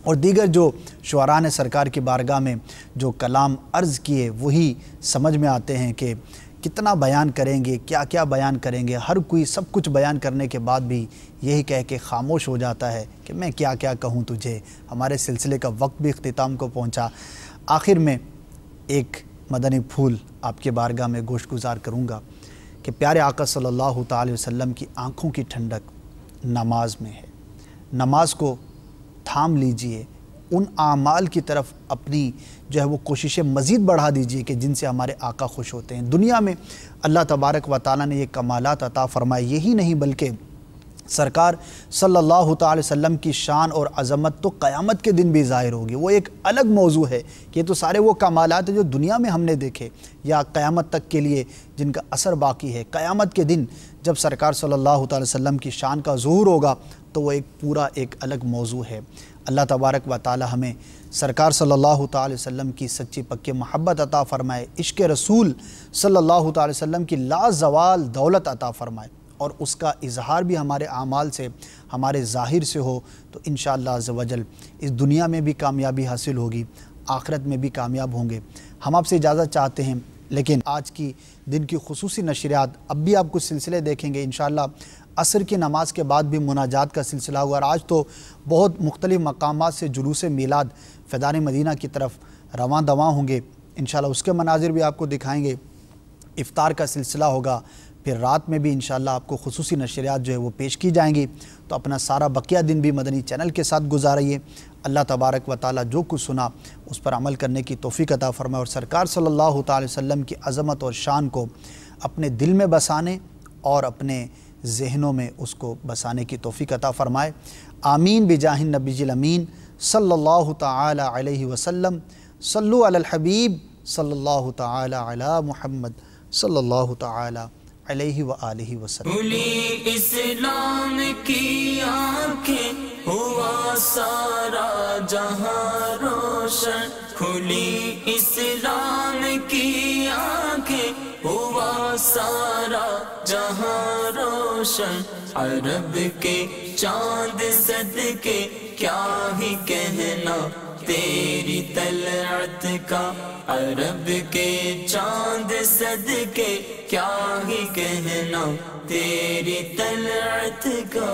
اور دیگر جو شعراء نے سرکار کی بارگاہ میں جو کلام عرض کیے وہی سمجھ میں آتے ہیں کہ کتنا بیان کریں گے، کیا کیا بیان کریں گے۔ ہر کوئی سب کچھ بیان کرنے کے بعد بھی یہی کہہ کے خاموش ہو جاتا ہے کہ میں کیا کیا کہوں تجھے۔ ہمارے سلسلے کا وقت بھی اختتام کو پہنچا۔ آخر میں ایک مدنی پھول آپ کے بارگاہ میں گوشت گزار کروں گا کہ پیارے آقا صلی اللہ تعالی وسلم کی آنکھوں کی ٹھنڈک نماز میں ہے۔ نماز کو تھام لیجئے، ان اعمال کی طرف اپنی جو ہے وہ کوششیں مزید بڑھا دیجئے کہ جن سے ہمارے آقا خوش ہوتے ہیں۔ دنیا میں اللہ تبارک و تعالیٰ نے یہ کمالات عطا فرمائے، یہی نہیں بلکہ سرکار صلی اللہ تعالی وسلم کی شان اور عظمت تو قیامت کے دن بھی ظاہر ہوگی، وہ ایک الگ موضوع ہے کہ یہ تو سارے وہ کمالات ہیں جو دنیا میں ہم نے دیکھے یا قیامت تک کے لیے جن کا اثر باقی ہے۔ قیامت کے دن جب سرکار صلی اللہ تعالی وسلم کی شان کا ظہور ہوگا تو وہ ایک الگ موضوع ہے۔ اللہ تبارک و تعالی ہمیں سرکار صلی اللہ تعالی وسلم کی سچی پکی محبت عطا فرمائے، عشق رسول صلی اللہ تعالی وسلم کی لازوال دولت عطا فرمائے، اور اس کا اظہار بھی ہمارے اعمال سے، ہمارے ظاہر سے ہو تو انشاءاللہ عز و جل اس دنیا میں بھی کامیابی حاصل ہوگی، آخرت میں بھی کامیاب ہوں گے۔ ہم آپ سے اجازت چاہتے ہیں، لیکن آج کی دن کی خصوصی نشریات اب بھی آپ کچھ سلسلے دیکھیں گے انشاءاللہ۔ عصر کی نماز کے بعد بھی مناجات کا سلسلہ ہوا، اور آج تو بہت مختلف مقامات سے جلوس میلاد فیضان مدینہ کی طرف رواں دواں ہوں گے انشاءاللہ، اس کے مناظر بھی آپ کو دکھائیں گے۔ افطار کا سلسلہ ہوگا، پھر رات میں بھی انشاءاللہ آپ کو خصوصی نشریات جو ہے وہ پیش کی جائیں گی۔ تو اپنا سارا بقیہ دن بھی مدنی چینل کے ساتھ گزارئیے۔ اللہ تبارک و تعالی جو کچھ سنا اس پر عمل کرنے کی توفیق عطا فرمائے، اور سرکار صلی اللہ تعالی وسلم کی عظمت اور شان کو اپنے دل میں بسانے اور اپنے ذہنوں میں اس کو بسانے کی توفیق عطا فرمائے۔ آمین بجاہ النبی الامین صلی اللہ تعالی علیہ وسلم۔ صلو علی الحبیب صلی اللہ تعالی علی محمد صلی اللہ تعالی علیہ وآلہ وسلم۔ کھلی اسلام کی آنکھیں ہوا سارا جہاں روشن، کھلی اسلام کی آنکھیں ہوا سارا جہاں روشن، عرب کے چاند صدقے کیا ہی کہنا تیری طلعت کا، عرب کے چاند صدقے کیا ہی کہنا تیری طلعت کا۔